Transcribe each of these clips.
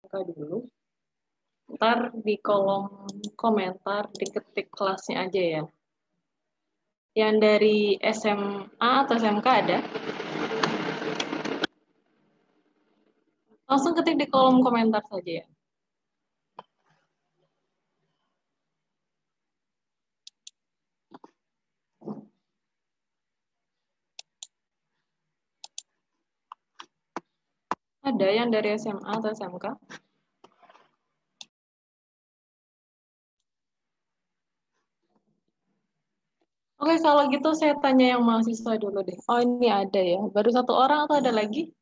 buka dulu. Ntar di kolom komentar diketik kelasnya aja ya. Yang dari SMA atau SMK ada? Langsung ketik di kolom komentar saja ya. Ada yang dari SMA atau SMK? Oke, kalau gitu saya tanya yang mahasiswa dulu deh. Oh, ini ada ya. Baru satu orang atau ada lagi?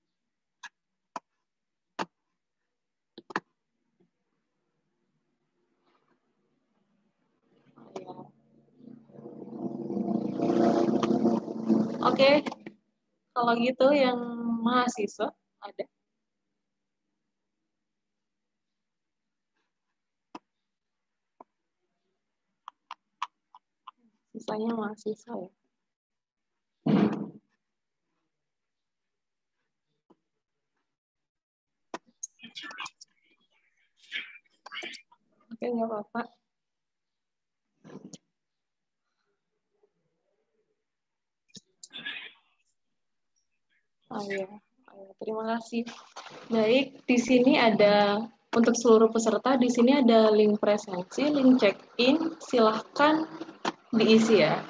Oke, kalau gitu yang mahasiswa ada. Sisanya mahasiswa ya. Oke, nggak apa-apa. Oh ya, terima kasih. Baik, di sini ada untuk seluruh peserta, di sini ada link presensi, link check-in, silahkan diisi ya.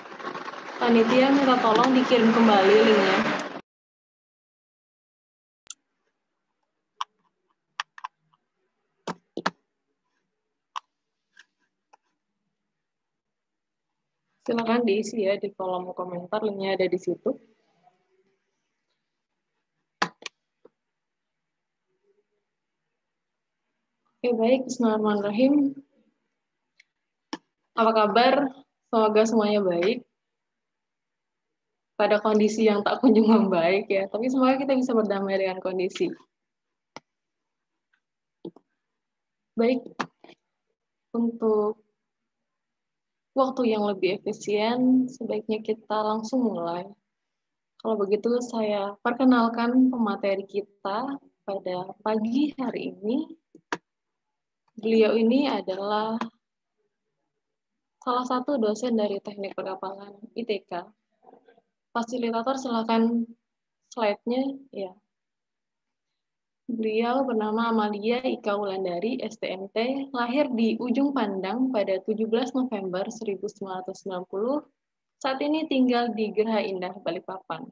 Panitia minta tolong dikirim kembali linknya. Silahkan diisi ya di kolom komentar, linknya ada di situ. Oke, baik. Bismillahirrahmanirrahim. Apa kabar? Semoga semuanya baik. Pada kondisi yang tak kunjung membaik ya, tapi semoga kita bisa berdamai dengan kondisi. Baik, untuk waktu yang lebih efisien, sebaiknya kita langsung mulai. Kalau begitu, saya perkenalkan pemateri kita pada pagi hari ini. Beliau ini adalah salah satu dosen dari Teknik Perkapalan ITK. Fasilitator, silakan slide-nya. Ya. Beliau bernama Amalia Ika Wulandari, STMT, lahir di Ujung Pandang pada 17 November 1990. Saat ini tinggal di Geraha Indah, Balikpapan.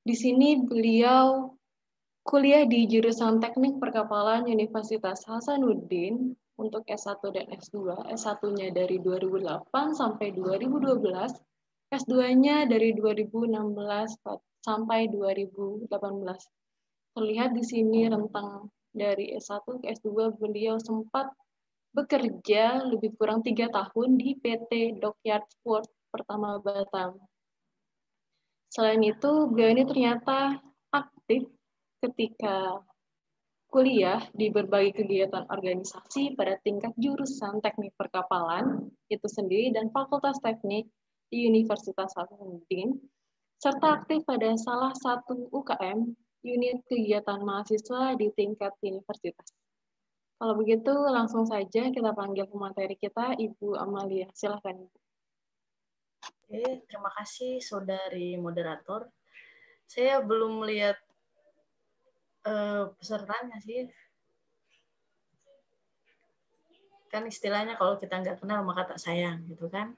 Di sini beliau kuliah di jurusan Teknik Perkapalan Universitas Hasanuddin untuk S1 dan S2. S1-nya dari 2008 sampai 2012, S2-nya dari 2016 sampai 2018. Terlihat di sini rentang dari S1 ke S2 beliau sempat bekerja lebih kurang 3 tahun di PT Dockyard Port Pertama Batam. Selain itu, beliau ini ternyata aktif ketika kuliah di berbagai kegiatan organisasi pada tingkat jurusan teknik perkapalan itu sendiri dan fakultas teknik di Universitas Hasanuddin, serta aktif pada salah satu UKM, unit kegiatan mahasiswa di tingkat universitas. Kalau begitu, langsung saja kita panggil pemateri kita, Ibu Amalia. Silahkan, Ibu. Oke, terima kasih Saudari Moderator. Saya belum melihat pesertanya sih. Kan istilahnya kalau kita nggak kenal maka tak sayang, gitu kan.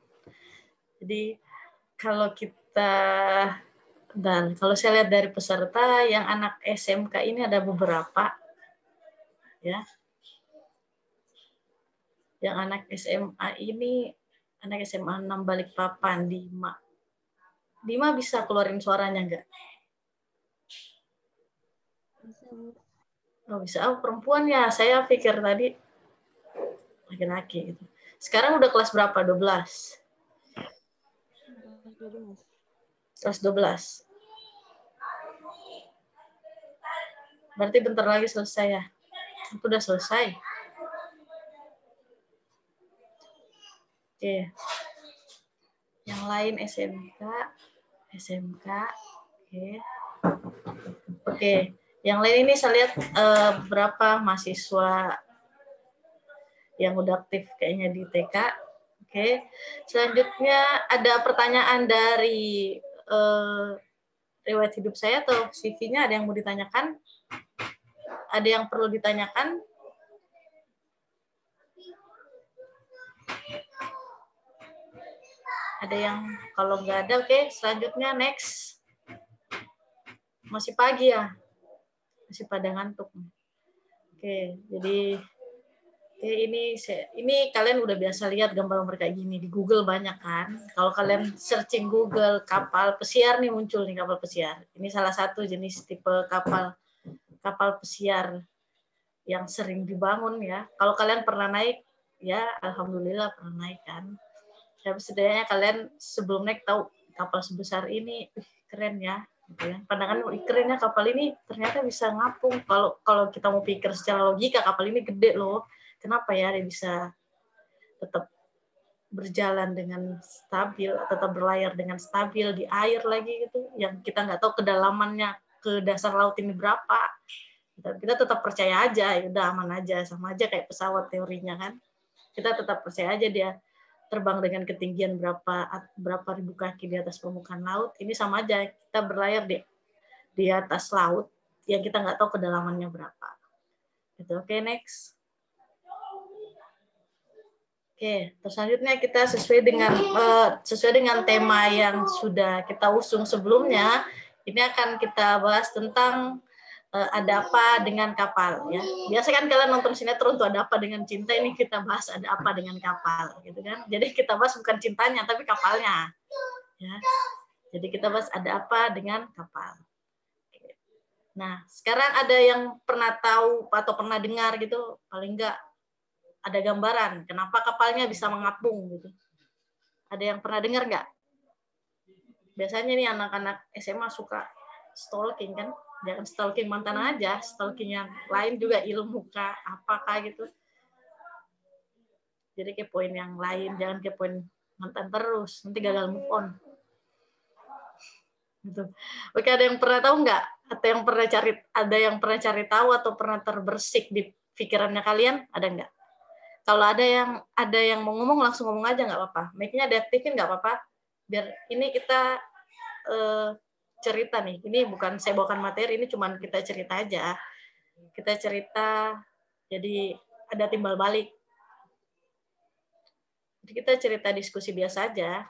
Jadi kalau kalau saya lihat dari peserta yang anak SMK ini ada beberapa, ya. Yang anak SMA ini, anak SMA 6 Balikpapan, Dima bisa keluarin suaranya nggak? Bisa, Bu. Oh, bisa. Oh, perempuan ya. Saya pikir tadi laki-laki. Gitu. Sekarang udah kelas berapa? 12? Kelas 12. Berarti bentar lagi selesai ya? Itu udah selesai. Oke. Yang lain SMK. Oke. Oke. Yang lain ini saya lihat berapa mahasiswa yang udah aktif kayaknya di TK. Oke. Selanjutnya ada pertanyaan dari riwayat hidup saya atau CV-nya, ada yang mau ditanyakan? Ada yang perlu ditanyakan? Ada yang, kalau nggak ada, oke. Selanjutnya next. Masih pagi ya? Masih pada ngantuk. Oke, jadi ini kalian udah biasa lihat gambar-gambar kayak gini di Google banyak kan? Kalau kalian searching Google kapal pesiar nih muncul nih kapal pesiar. Ini salah satu jenis tipe kapal pesiar yang sering dibangun ya. Kalau kalian pernah naik, ya alhamdulillah pernah naik kan. Tapi setidaknya kalian sebelum naik tahu kapal sebesar ini keren ya. Gitu ya. Pandangan kerennya kapal ini ternyata bisa ngapung. Kalau kita mau pikir secara logika kapal ini gede loh. Kenapa ya dia bisa tetap berjalan dengan stabil, tetap berlayar dengan stabil di air lagi gitu, yang kita nggak tahu kedalamannya ke dasar laut ini berapa. Kita tetap percaya aja, ya udah aman aja, sama aja kayak pesawat teorinya kan. Kita tetap percaya aja dia terbang dengan ketinggian berapa ribu kaki di atas permukaan laut. Ini sama aja kita berlayar di atas laut yang kita nggak tahu kedalamannya berapa. Gitu. Oke, next. Oke, terus selanjutnya kita sesuai dengan tema yang sudah kita usung sebelumnya. Ini akan kita bahas tentang ada apa dengan kapal. Ya, biasa kan kalian nonton sinetron tuh ada apa dengan cinta. Ini kita bahas ada apa dengan kapal, gitu kan? Jadi kita bahas bukan cintanya tapi kapalnya. Ya, jadi kita bahas ada apa dengan kapal. Nah, sekarang ada yang pernah tahu atau pernah dengar gitu, paling enggak ada gambaran kenapa kapalnya bisa mengapung gitu. Ada yang pernah dengar nggak? Biasanya nih anak-anak SMA suka stalking kan? Jangan stalking mantan aja, stalking yang lain juga ilmu kah, apakah gitu. Jadi kepoin yang lain, jangan kepoin mantan terus, nanti gagal move on. Gitu. Oke, ada yang pernah tahu nggak? Atau ada yang pernah cari tahu atau pernah terbersik di pikirannya kalian? Ada nggak? Kalau ada yang mau ngomong langsung ngomong aja nggak apa-apa. Mic-nya diaktifin nggak apa-apa. Biar ini kita cerita nih. Ini bukan saya bawakan materi, ini cuma kita cerita aja. Kita cerita, jadi ada timbal balik. Jadi kita cerita diskusi biasa aja.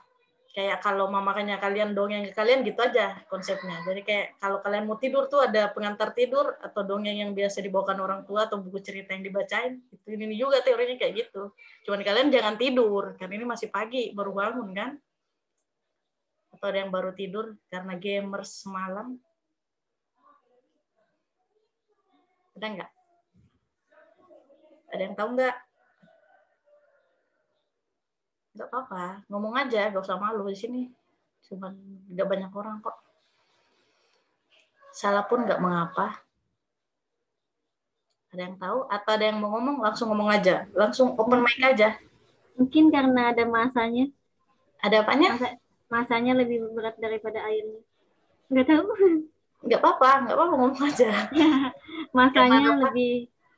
Kayak kalau makanya kalian dongeng ke kalian gitu aja konsepnya. Jadi kayak kalau kalian mau tidur tuh ada pengantar tidur atau dongeng yang biasa dibawakan orang tua atau buku cerita yang dibacain. Itu ini juga teorinya kayak gitu. Cuman kalian jangan tidur karena ini masih pagi baru bangun kan. Atau ada yang baru tidur karena gamers semalam. Ada nggak? Ada yang tahu nggak? Nggak apa-apa, ngomong aja, gak usah malu di sini. Cuma nggak banyak orang kok. Salah pun nggak mengapa. Ada yang tahu atau ada yang mau ngomong langsung ngomong aja, langsung open mic aja. Mungkin karena ada masanya. Ada apanya? Masanya lebih berat daripada airnya. Nggak tahu. Nggak apa-apa ngomong aja.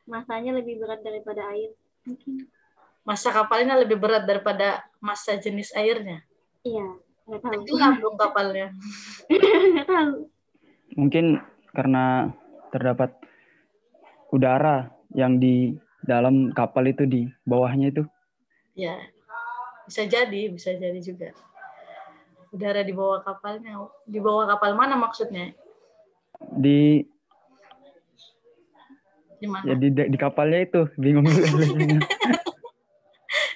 masanya lebih berat daripada air. Mungkin. Masa kapalnya lebih berat daripada masa jenis airnya. Iya, nggak tahu. Tenggelam dong kapalnya. Nggak tahu. Mungkin karena terdapat udara yang di dalam kapal itu di bawahnya itu. Ya, bisa jadi juga. Udara di bawah kapalnya. Di bawah kapal mana maksudnya? Di mana? Ya di kapalnya itu, bingung juga.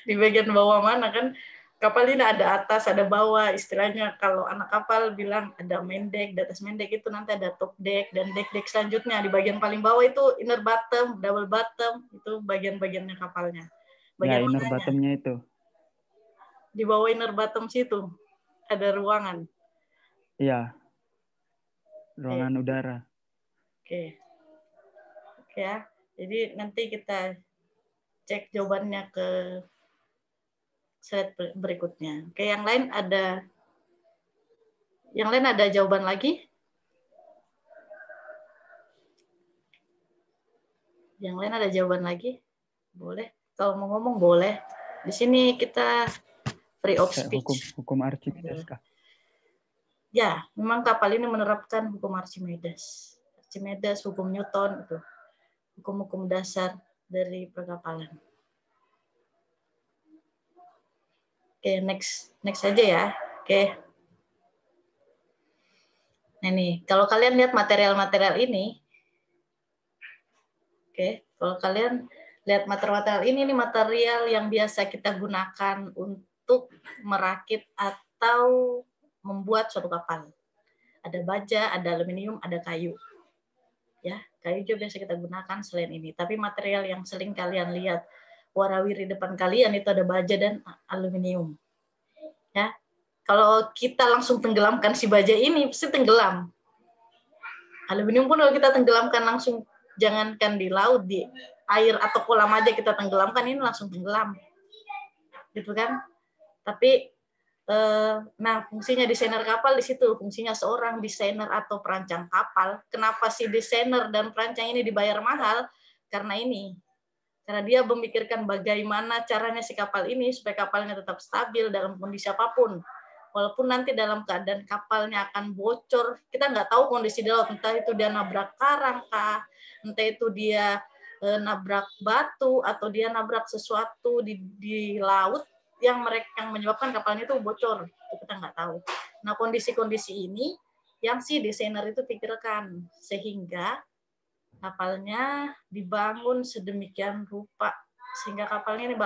Di bagian bawah mana kan? Kapal ini ada atas, ada bawah. Istilahnya kalau anak kapal bilang ada main deck, di atas main deck itu nanti ada top deck dan deck-deck selanjutnya. Di bagian paling bawah itu inner bottom, double bottom, itu bagian-bagiannya kapalnya. Bagian inner bottomnya itu. Di bawah inner bottom situ ada ruangan. Iya. Ruangan udara. Oke. Ya. Jadi nanti kita cek jawabannya ke slide berikutnya. Oke, yang lain ada jawaban lagi? Yang lain ada jawaban lagi? Boleh. Kalau mau ngomong boleh. Di sini kita free of speech. Hukum Archimedes kah? Ya, memang kapal ini menerapkan hukum Archimedes. Archimedes, hukum Newton, itu hukum-hukum dasar dari perkapalan. Oke, next aja ya. Oke. Nah nih, kalau kalian lihat material-material ini, oke, kalau kalian lihat material ini material yang biasa kita gunakan untuk merakit atau membuat suatu kapal. Ada baja, ada aluminium, ada kayu. Ya, kayu juga biasa kita gunakan selain ini. Tapi material yang sering kalian lihat warawiri depan kalian itu ada baja dan aluminium. Ya, kalau kita langsung tenggelamkan si baja ini, pasti tenggelam. Aluminium pun kalau kita tenggelamkan langsung, jangankan di laut, di air atau kolam aja kita tenggelamkan, ini langsung tenggelam. Gitu kan? Tapi, nah fungsinya desainer kapal di situ, fungsinya seorang desainer atau perancang kapal. Kenapa si desainer dan perancang ini dibayar mahal? Karena ini. Karena dia memikirkan bagaimana caranya si kapal ini supaya kapalnya tetap stabil dalam kondisi apapun. Walaupun nanti dalam keadaan kapalnya akan bocor, kita nggak tahu kondisi di laut, entah itu dia nabrak karang kah, entah itu dia nabrak batu atau dia nabrak sesuatu di laut yang menyebabkan kapalnya itu bocor, itu kita nggak tahu. Nah kondisi-kondisi ini yang si desainer itu pikirkan sehingga kapalnya dibangun sedemikian rupa sehingga kapalnya ini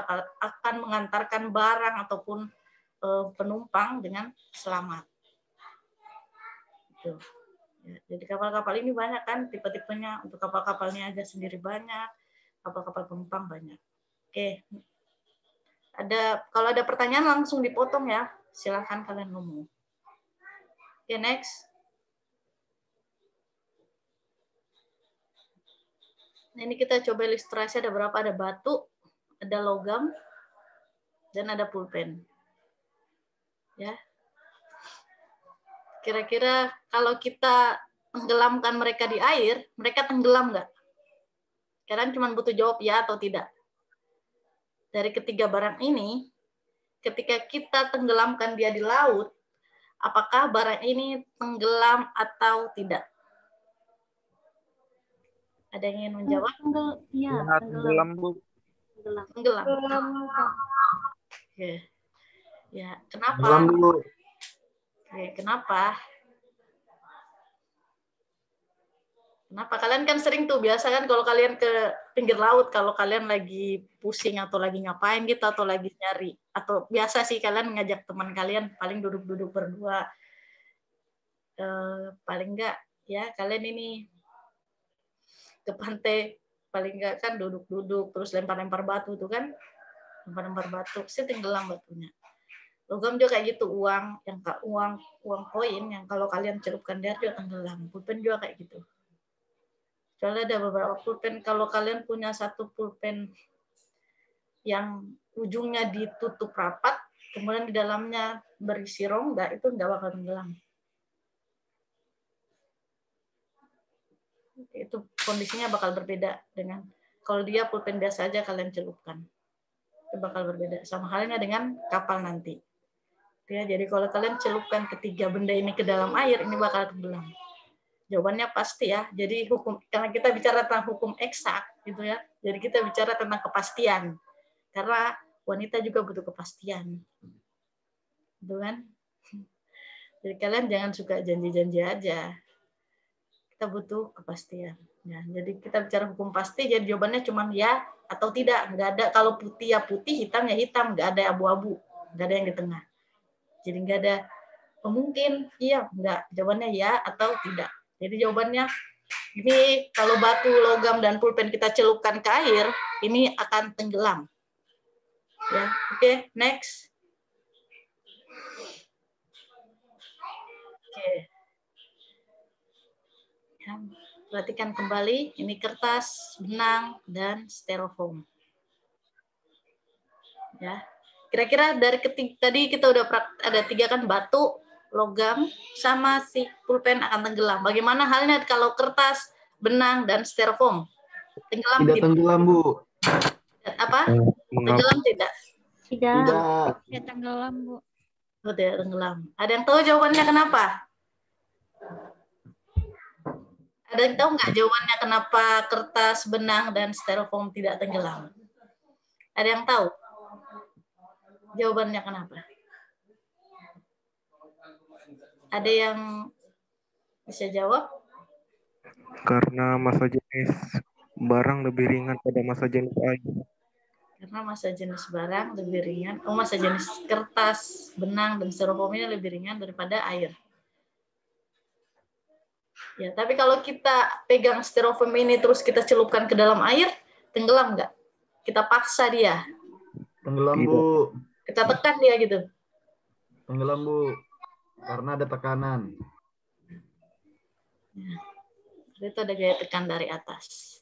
akan mengantarkan barang ataupun penumpang dengan selamat. Gitu. Ya, jadi kapal-kapal ini banyak kan tipe-tipenya. Untuk kapal-kapalnya aja sendiri banyak, kapal-kapal penumpang banyak. Oke, kalau ada pertanyaan langsung dipotong ya. Silahkan kalian ngomong. Oke, next. Nah, ini kita coba ilustrasi ada berapa? Ada batu, ada logam, dan ada pulpen. Ya, kira-kira kalau kita tenggelamkan mereka di air, mereka tenggelam nggak? Kalian cuma butuh jawab ya atau tidak. Dari ketiga barang ini, ketika kita tenggelamkan dia di laut, apakah barang ini tenggelam atau tidak? Ada yang ingin menjawab? Tenggelam, Bu. Tenggelam. Oke. Ya, kenapa? Tenggelam, Bu. Oke, kenapa? Kenapa? Kalian kan sering tuh, biasa kan kalau kalian ke pinggir laut, kalau kalian lagi pusing atau lagi ngapain gitu, atau lagi nyari. Atau biasa sih kalian ngajak teman kalian, paling duduk-duduk berdua. Paling enggak, ya kalian ini ke pantai, paling enggak kan duduk-duduk, terus lempar-lempar batu tuh kan. Lempar-lempar batu, pasti tenggelam batunya. Logam juga kayak gitu, uang koin yang kalau kalian celupkan dia juga tenggelam. Pulpen juga kayak gitu. Soalnya ada beberapa pulpen, kalau kalian punya satu pulpen yang ujungnya ditutup rapat, kemudian di dalamnya berisi rongga, itu nggak bakal tenggelam. Itu kondisinya bakal berbeda dengan kalau dia pulpen biasa aja kalian celupkan. Itu bakal berbeda. Sama halnya dengan kapal nanti. Ya, jadi kalau kalian celupkan ketiga benda ini ke dalam air, ini bakal tenggelam. Jawabannya pasti ya. Jadi karena kita bicara tentang hukum eksak gitu ya. Jadi kita bicara tentang kepastian. Karena wanita juga butuh kepastian. Gitu kan? Jadi kalian jangan suka janji-janji aja. Kita butuh kepastian. Ya, jadi kita bicara hukum pasti, jadi jawabannya cuma ya atau tidak. Nggak ada kalau putih ya putih, hitam ya hitam. Nggak ada abu-abu. Nggak ada yang di tengah. Jadi nggak ada mungkin iya, nggak. Jawabannya ya atau tidak. Jadi jawabannya, ini kalau batu, logam, dan pulpen kita celupkan ke air, ini akan tenggelam. Ya, oke, next. Oke. Ya, perhatikan kembali, ini kertas, benang, dan styrofoam. Ya, kira-kira dari tadi kita udah ada 3 kan, batu, logam, sama si pulpen akan tenggelam. Bagaimana halnya kalau kertas, benang, dan styrofoam? Tenggelam Tidak tidak? tenggelam, Bu. Apa? Mengapa? Tenggelam tidak? Tidak. Tidak. Ya tenggelam, Bu. Oh, tidak tenggelam. Ada yang tahu jawabannya kenapa? Ada yang tahu nggak jawabannya kenapa kertas, benang, dan styrofoam tidak tenggelam? Ada yang tahu? Jawabannya kenapa? Ada yang bisa jawab? Karena massa jenis barang lebih ringan pada massa jenis air. Karena massa jenis barang lebih ringan. Oh, massa jenis kertas, benang, dan styrofoam ini lebih ringan daripada air. Ya, tapi kalau kita pegang styrofoam ini terus kita celupkan ke dalam air, tenggelam nggak? Kita paksa dia. Tenggelam, Bu. Kita tekan dia gitu. Tenggelam, Bu. Karena ada tekanan. Ya. Itu ada gaya tekan dari atas.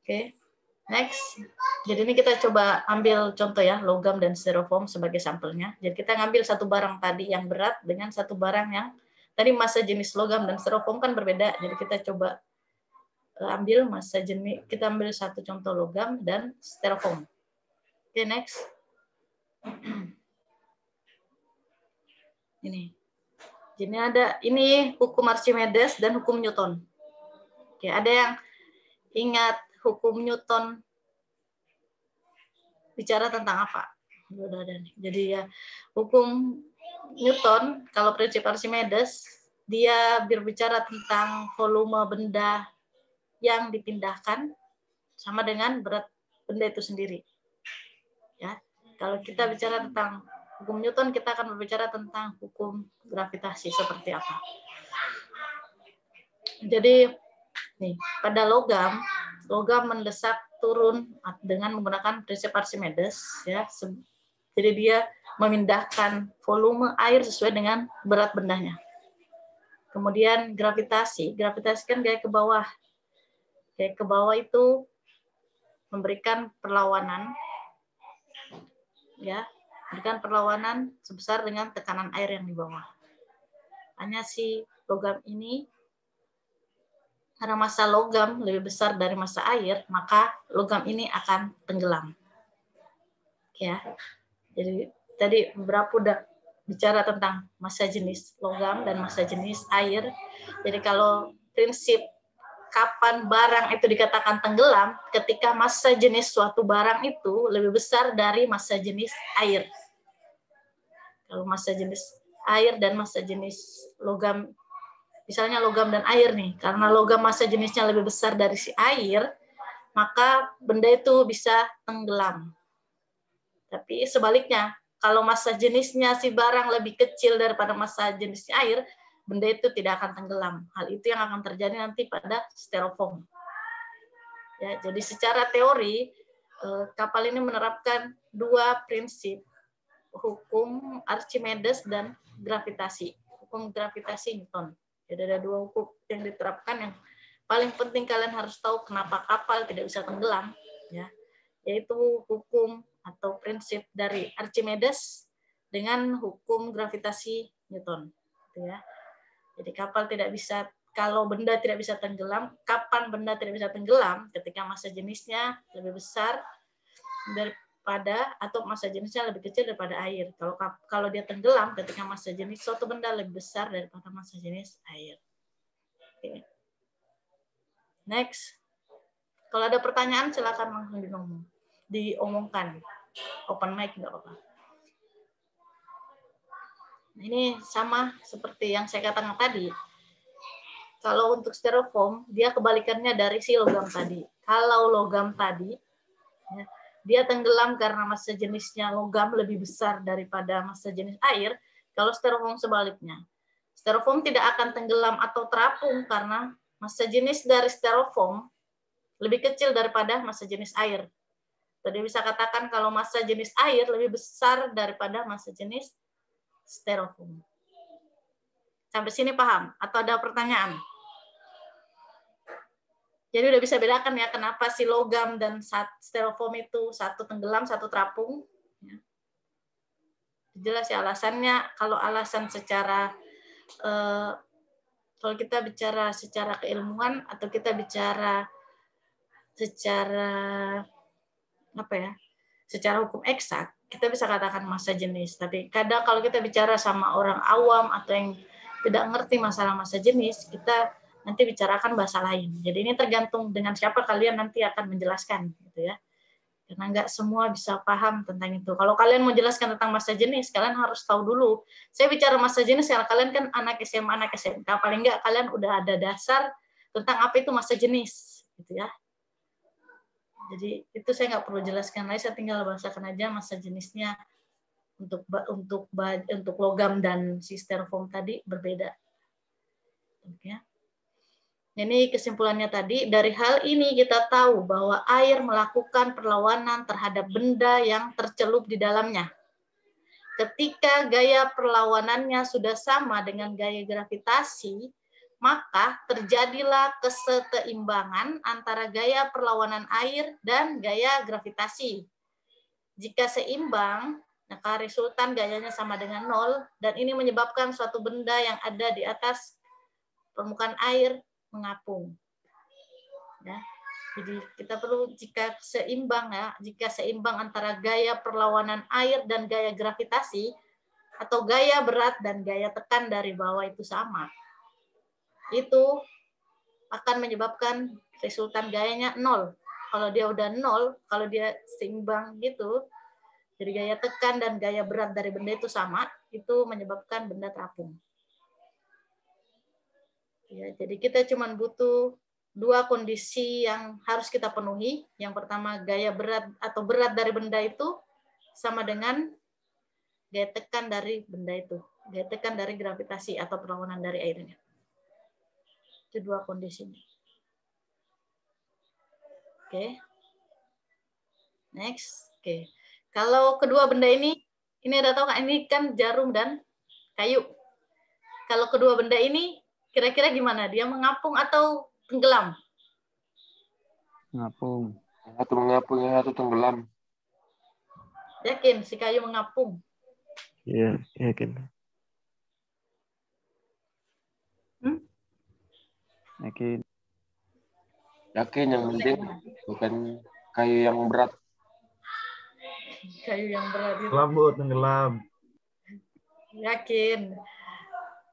Oke, next. Jadi ini kita coba ambil contoh ya, logam dan styrofoam sebagai sampelnya. Jadi kita ngambil satu barang tadi yang berat dengan satu barang yang tadi massa jenis logam dan styrofoam kan berbeda. Jadi kita coba ambil massa jenis, kita ambil satu contoh logam dan styrofoam. Oke, next. Ini. Jadi ada ini hukum Archimedes dan hukum Newton. Oke, ada yang ingat hukum Newton bicara tentang apa? Jadi ya hukum Newton kalau prinsip Archimedes dia berbicara tentang volume benda yang dipindahkan sama dengan berat benda itu sendiri. Ya, kalau kita bicara tentang hukum Newton, kita akan berbicara tentang hukum gravitasi seperti apa. Jadi, nih pada logam mendesak turun dengan menggunakan prinsip Archimedes, ya. Jadi dia memindahkan volume air sesuai dengan berat bendanya. Kemudian gravitasi kan gaya ke bawah. Gaya ke bawah itu memberikan perlawanan, ya. Berikan perlawanan sebesar dengan tekanan air yang di bawah. Hanya si logam ini, karena massa logam lebih besar dari massa air, maka logam ini akan tenggelam. Ya, jadi tadi beberapa udah bicara tentang massa jenis logam dan massa jenis air. Jadi kalau prinsip kapan barang itu dikatakan tenggelam, ketika massa jenis suatu barang itu lebih besar dari massa jenis air. Kalau massa jenis air dan massa jenis logam, misalnya logam dan air nih, karena logam massa jenisnya lebih besar dari si air, maka benda itu bisa tenggelam. Tapi sebaliknya, kalau massa jenisnya si barang lebih kecil daripada massa jenisnya air, benda itu tidak akan tenggelam. Hal itu yang akan terjadi nanti pada styrofoam. Ya, jadi secara teori, kapal ini menerapkan dua prinsip, hukum Archimedes dan gravitasi. Hukum gravitasi Newton. Jadi ada dua hukum yang diterapkan yang paling penting kalian harus tahu kenapa kapal tidak bisa tenggelam, ya, yaitu hukum atau prinsip dari Archimedes dengan hukum gravitasi Newton, gitu ya. Jadi kapal tidak bisa, kalau benda tidak bisa tenggelam, kapan benda tidak bisa tenggelam? Ketika massa jenisnya lebih besar daripada atau massa jenisnya lebih kecil daripada air. Kalau dia tenggelam ketika massa jenis suatu benda lebih besar daripada massa jenis air. Oke. Next. Kalau ada pertanyaan silakan langsung diomongkan. Open mic nggak apa-apa. Ini sama seperti yang saya katakan tadi. Kalau untuk styrofoam, dia kebalikannya dari si logam tadi. Kalau logam tadi, ya, dia tenggelam karena massa jenisnya logam lebih besar daripada massa jenis air. Kalau styrofoam sebaliknya. Styrofoam tidak akan tenggelam atau terapung karena massa jenis dari styrofoam lebih kecil daripada massa jenis air. Jadi bisa katakan kalau massa jenis air lebih besar daripada massa jenis styrofoam. Sampai sini paham? Atau ada pertanyaan? Jadi udah bisa bedakan ya kenapa si logam dan styrofoam itu satu tenggelam, satu terapung. Jelas ya alasannya. Kalau alasan secara, kalau kita bicara secara keilmuan atau kita bicara secara apa ya? Secara hukum eksak kita bisa katakan massa jenis. Tapi kadang kalau kita bicara sama orang awam atau yang tidak ngerti masalah massa jenis, kita nanti bicarakan bahasa lain. Jadi ini tergantung dengan siapa kalian nanti akan menjelaskan, gitu ya. Karena nggak semua bisa paham tentang itu. Kalau kalian mau jelaskan tentang massa jenis, kalian harus tahu dulu. Saya bicara massa jenis karena kalian kan anak SMA, anak SMK, paling nggak kalian udah ada dasar tentang apa itu massa jenis, gitu ya. Jadi itu saya nggak perlu jelaskan lagi, saya tinggal bahasakan aja massa jenisnya untuk logam dan si styrofoam tadi berbeda. Oke. Ini kesimpulannya tadi, dari hal ini kita tahu bahwa air melakukan perlawanan terhadap benda yang tercelup di dalamnya. Ketika gaya perlawanannya sudah sama dengan gaya gravitasi, maka terjadilah keseimbangan antara gaya perlawanan air dan gaya gravitasi. Jika seimbang, maka resultan gayanya sama dengan 0, dan ini menyebabkan suatu benda yang ada di atas permukaan air mengapung. Ya. Jadi kita perlu jika seimbang antara gaya perlawanan air dan gaya gravitasi, atau gaya berat dan gaya tekan dari bawah itu sama, itu akan menyebabkan resultan gayanya 0. Kalau dia udah 0, kalau dia seimbang gitu, jadi gaya tekan dan gaya berat dari benda itu sama, itu menyebabkan benda terapung. Ya, jadi kita cuma butuh 2 kondisi yang harus kita penuhi. Yang pertama, gaya berat atau berat dari benda itu sama dengan gaya tekan dari benda itu. Gaya tekan dari gravitasi atau perlawanan dari airnya. Itu 2 kondisinya. Oke. Next. Oke. Kalau kedua benda ini ada tahu nggak? Ini kan jarum dan kayu. Kalau kedua benda ini kira-kira gimana? Dia mengapung atau tenggelam? Ngapung. Yang satu mengapung, yang satu tenggelam. Yakin si kayu mengapung? Iya, yakin. Yakin. Yakin, yang penting bukan kayu yang berat. Kayu yang berat itu. Tenggelam. Yakin.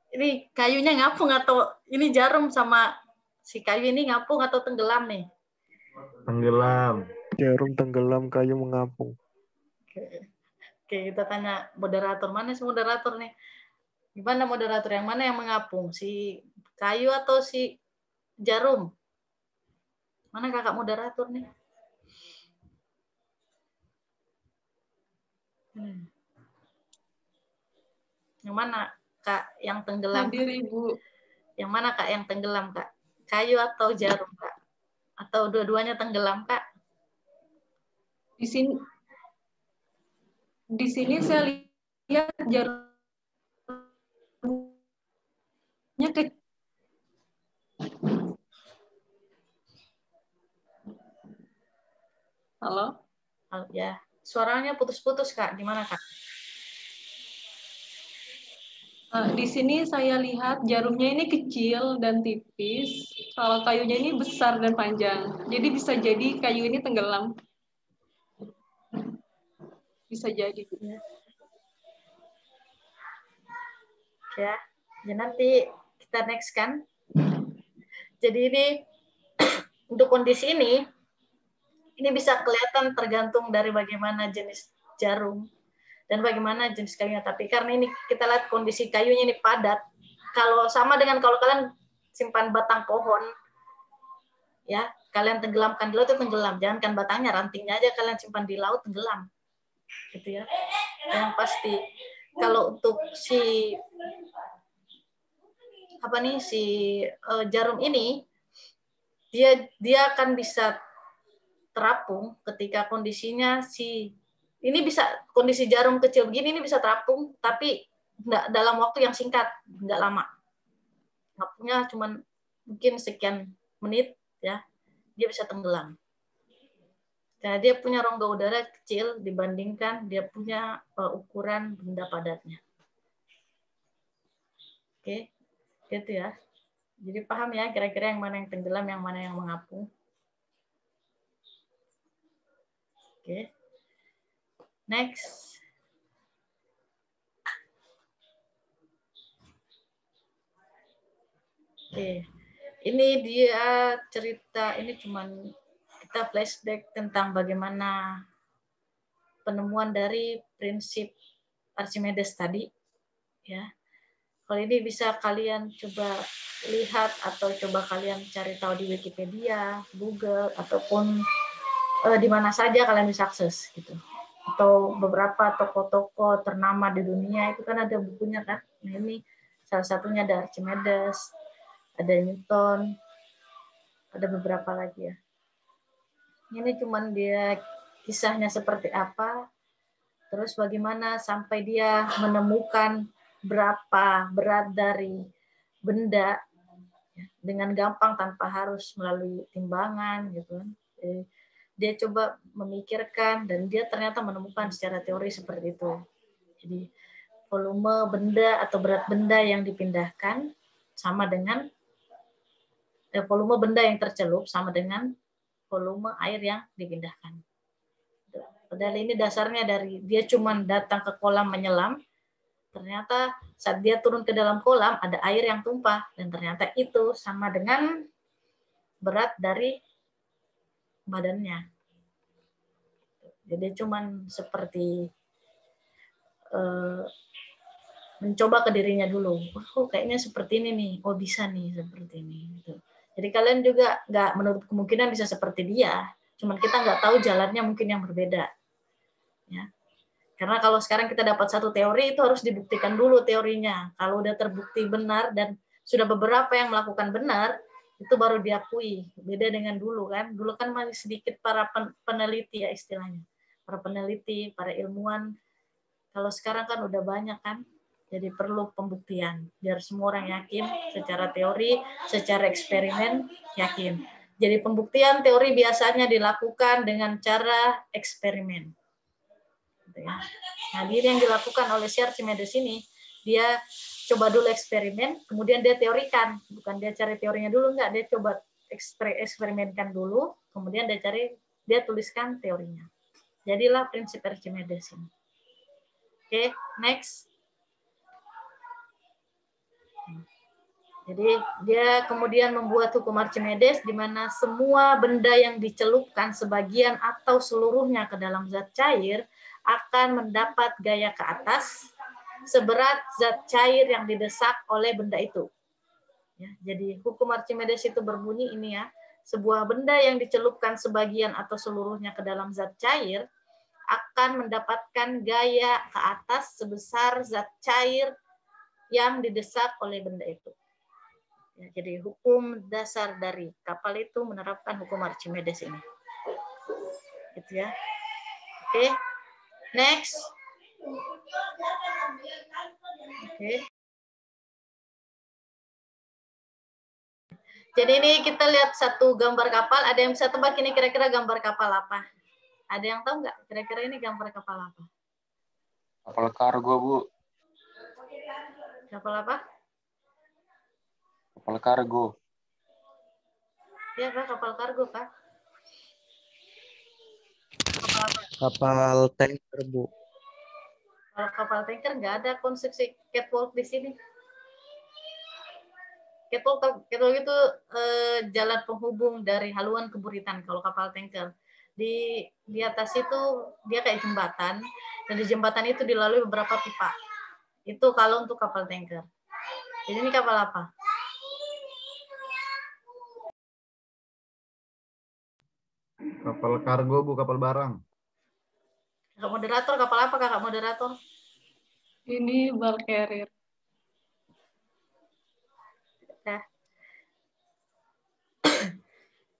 Ini kayunya ngapung atau ini jarum sama si kayu ini ngapung atau tenggelam nih? Tenggelam. Jarum tenggelam, kayu mengapung. Oke, kita tanya moderator. Mana si moderator nih? Gimana moderator? Yang mana yang mengapung? Si kayu atau si jarum? Mana kakak moderator nih? Yang mana kak yang tenggelam? Hadir Ibu. Yang mana kak yang tenggelam kak? Kayu atau jarum kak? Atau dua-duanya tenggelam kak? Di sini saya lihat jarumnya kecil. Halo? Ya, suaranya putus-putus kak. Di mana kak? Di sini saya lihat jarumnya ini kecil dan tipis, kalau kayunya ini besar dan panjang. Jadi bisa jadi kayu ini tenggelam. Bisa jadi. Ya, jadi nanti kita next kan. Jadi ini untuk kondisi ini bisa kelihatan tergantung dari bagaimana jenis jarum dan bagaimana jenis kayunya. Tapi karena ini kita lihat kondisi kayunya ini padat, kalau sama dengan kalau kalian simpan batang pohon, ya kalian tenggelamkan di laut itu tenggelam. Jangankan batangnya, rantingnya aja kalian simpan di laut tenggelam, gitu ya. Yang pasti kalau untuk si jarum ini dia akan bisa terapung ketika kondisinya kondisi jarum kecil begini ini bisa terapung, tapi enggak dalam waktu yang singkat, enggak lama. Ngapungnya cuma mungkin sekian menit, ya, dia bisa tenggelam. Karena dia punya rongga udara kecil dibandingkan dia punya ukuran benda padatnya. Oke, gitu ya. Jadi paham ya kira-kira yang mana yang tenggelam, yang mana yang mengapung. Oke. Next. Oke. Ini dia cerita, ini cuman kita flashback tentang bagaimana penemuan dari prinsip Archimedes tadi, ya. Kalau ini bisa kalian coba lihat atau coba kalian cari tahu di Wikipedia, Google, ataupun di mana saja kalian bisa akses gitu. Atau beberapa toko-toko ternama di dunia itu kan ada bukunya kan. Nah, ini salah satunya ada Archimedes, ada Newton, ada beberapa lagi ya. Ini cuman dia kisahnya seperti apa, terus bagaimana sampai dia menemukan berapa berat dari benda dengan gampang tanpa harus melalui timbangan gitu kan. Dia coba memikirkan dan dia ternyata menemukan secara teori seperti itu. Jadi volume benda atau berat benda yang dipindahkan sama dengan volume benda yang tercelup sama dengan volume air yang dipindahkan. Padahal ini dasarnya dari dia cuma datang ke kolam menyelam, ternyata saat dia turun ke dalam kolam ada air yang tumpah dan ternyata itu sama dengan berat dari badannya. Jadi cuman seperti mencoba ke dirinya dulu. Oh, kayaknya seperti ini nih. Oh, bisa nih seperti ini. Gitu. Jadi kalian juga nggak menutup kemungkinan bisa seperti dia. Cuman kita nggak tahu jalannya mungkin yang berbeda. Ya. Karena kalau sekarang kita dapat satu teori itu harus dibuktikan dulu teorinya. Kalau udah terbukti benar dan sudah beberapa yang melakukan benar, itu baru diakui. Beda dengan dulu kan. Dulu kan masih sedikit para peneliti ya istilahnya. Para peneliti, para ilmuwan. Kalau sekarang kan udah banyak kan. Jadi perlu pembuktian. Biar semua orang yakin secara teori, secara eksperimen yakin. Jadi pembuktian teori biasanya dilakukan dengan cara eksperimen. Nah, ini yang dilakukan oleh si Archimedes ini, dia coba dulu eksperimen, kemudian dia teorikan, bukan dia cari teorinya dulu, enggak, dia coba eksperimenkan dulu, kemudian dia tuliskan teorinya. Jadilah prinsip Archimedes ini. Oke, next. Jadi dia kemudian membuat hukum Archimedes di mana semua benda yang dicelupkan sebagian atau seluruhnya ke dalam zat cair akan mendapat gaya ke atas seberat zat cair yang didesak oleh benda itu. Ya, jadi hukum Archimedes itu berbunyi ini ya, sebuah benda yang dicelupkan sebagian atau seluruhnya ke dalam zat cair akan mendapatkan gaya ke atas sebesar zat cair yang didesak oleh benda itu. Ya, jadi hukum dasar dari kapal itu menerapkan hukum Archimedes ini. Gitu ya. Oke. Next. Oke. Jadi ini kita lihat satu gambar kapal. Ada yang bisa tebak ini kira-kira gambar kapal apa? Ada yang tahu nggak kira-kira ini gambar kapal apa? Kapal kargo, Bu. Kapal apa? Kapal kargo. Iya, Pak, kapal kargo, Pak. Kapal apa? Kapal tanker, Bu. Kalau kapal tanker nggak ada konstruksi catwalk di sini. Catwalk itu jalan penghubung dari haluan ke buritan kalau kapal tanker. Di atas itu dia kayak jembatan, dan di jembatan itu dilalui beberapa pipa. Itu kalau untuk kapal tanker. Jadi ini kapal apa? Kapal kargo, Bu, kapal barang. Kakak moderator, kapal apa kakak moderator? Ini bulk carrier. Nah.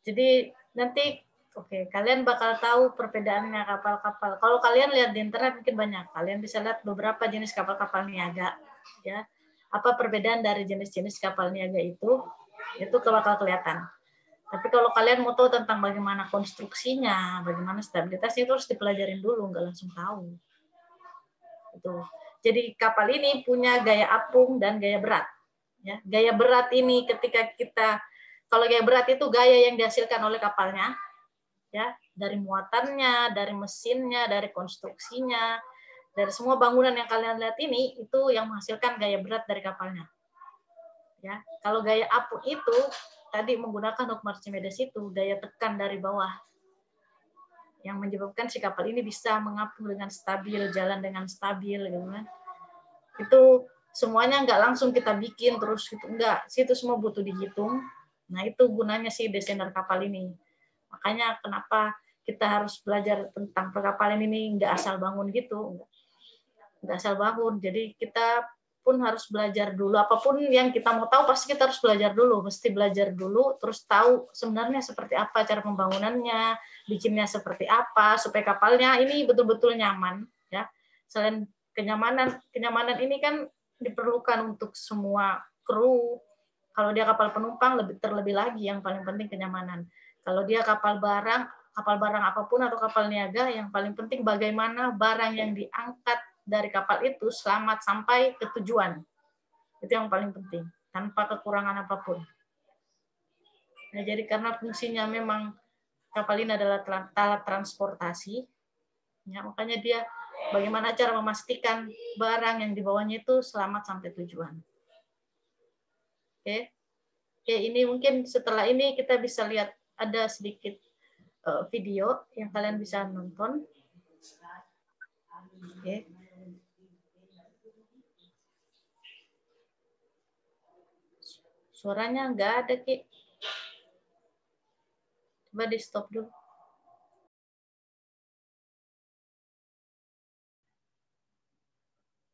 Jadi nanti kalian bakal tahu perbedaannya kapal-kapal. Kalau kalian lihat di internet mungkin banyak. Kalian bisa lihat beberapa jenis kapal-kapal niaga, ya. Apa perbedaan dari jenis-jenis kapal niaga itu bakal kelihatan. Tapi kalau kalian mau tahu tentang bagaimana konstruksinya, bagaimana stabilitasnya, itu harus dipelajarin dulu, nggak langsung tahu. Itu. Jadi kapal ini punya gaya apung dan gaya berat. Ya, gaya berat ini ketika kalau gaya berat itu gaya yang dihasilkan oleh kapalnya. ya, dari muatannya, dari mesinnya, dari konstruksinya, dari semua bangunan yang kalian lihat ini, itu yang menghasilkan gaya berat dari kapalnya. Ya, kalau gaya apung itu tadi menggunakan hukum Archimedes itu gaya tekan dari bawah, yang menyebabkan si kapal ini bisa mengapung dengan stabil, jalan dengan stabil, gitu kan. Itu semuanya nggak langsung kita bikin terus gitu, enggak, itu semua butuh dihitung. Nah, itu gunanya si desainer kapal ini. Makanya kenapa kita harus belajar tentang perkapalan ini, nggak asal bangun gitu, nggak asal bangun. Jadi kita pun harus belajar dulu, apapun yang kita mau tahu pasti kita harus belajar dulu, mesti belajar dulu, terus tahu sebenarnya seperti apa cara pembangunannya, bikinnya seperti apa, supaya kapalnya ini betul-betul nyaman. Ya, selain kenyamanan ini kan diperlukan untuk semua kru. Kalau dia kapal penumpang terlebih lagi yang paling penting kenyamanan. Kalau dia kapal barang apapun atau kapal niaga, yang paling penting bagaimana barang yang diangkat dari kapal itu selamat sampai ke tujuan. Itu yang paling penting, tanpa kekurangan apapun. Nah, jadi karena fungsinya memang kapal ini adalah alat transportasi, ya, makanya dia bagaimana cara memastikan barang yang dibawanya itu selamat sampai tujuan. Oke, ini mungkin setelah ini kita bisa lihat ada sedikit video yang kalian bisa nonton. Oke. Suaranya nggak ada, Ki. Coba di stop dulu.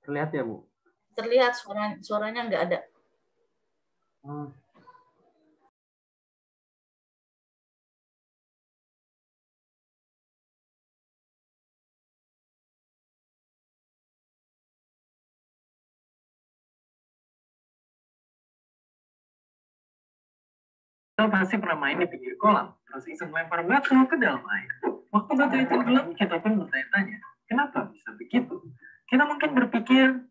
Terlihat ya, Bu? Terlihat, suaranya nggak ada. Kita pasti pernah main di pinggir kolam, terus iseng lempar batu ke dalam air. Waktu batu itu tenggelam, kita pun bertanya-tanya, kenapa bisa begitu? Kita mungkin berpikir,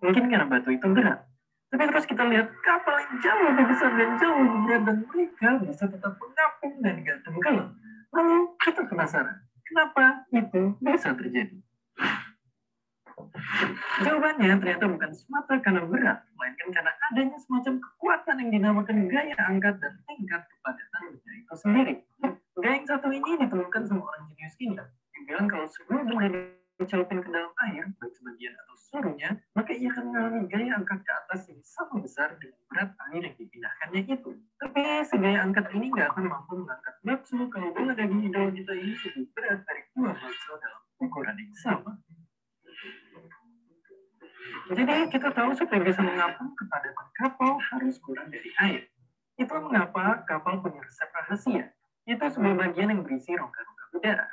mungkin karena batu itu berat. Tapi terus kita lihat kapal yang jauh lebih besar dan jauh lebih berat, dan mereka bisa tetap mengapung dan gak tenggelam. Lalu kita penasaran, kenapa itu bisa terjadi? Jawabannya ternyata bukan semata karena berat, melainkan karena adanya semacam kekuatan yang dinamakan gaya angkat dan tingkat kepadatannya itu sendiri. Gaya yang satu ini ditemukan sama orang jenius India. Yang bilang kalau sebelum benda dicelupin ke dalam air, baik sebagian atau seluruhnya, maka ia akan mengalami gaya angkat ke atas yang sama besar dengan berat air yang dipindahkannya itu. Tapi si gaya angkat ini nggak akan mampu mengangkat bakso kalau bola daging idol kita ini lebih berat dari 2 bakso dalam ukuran yang sama. Jadi kita tahu supaya bisa mengapung kepadatan kapal harus kurang dari air. Itu mengapa kapal punya resep rahasia. Itu sebuah bagian yang berisi rongga-rongga udara.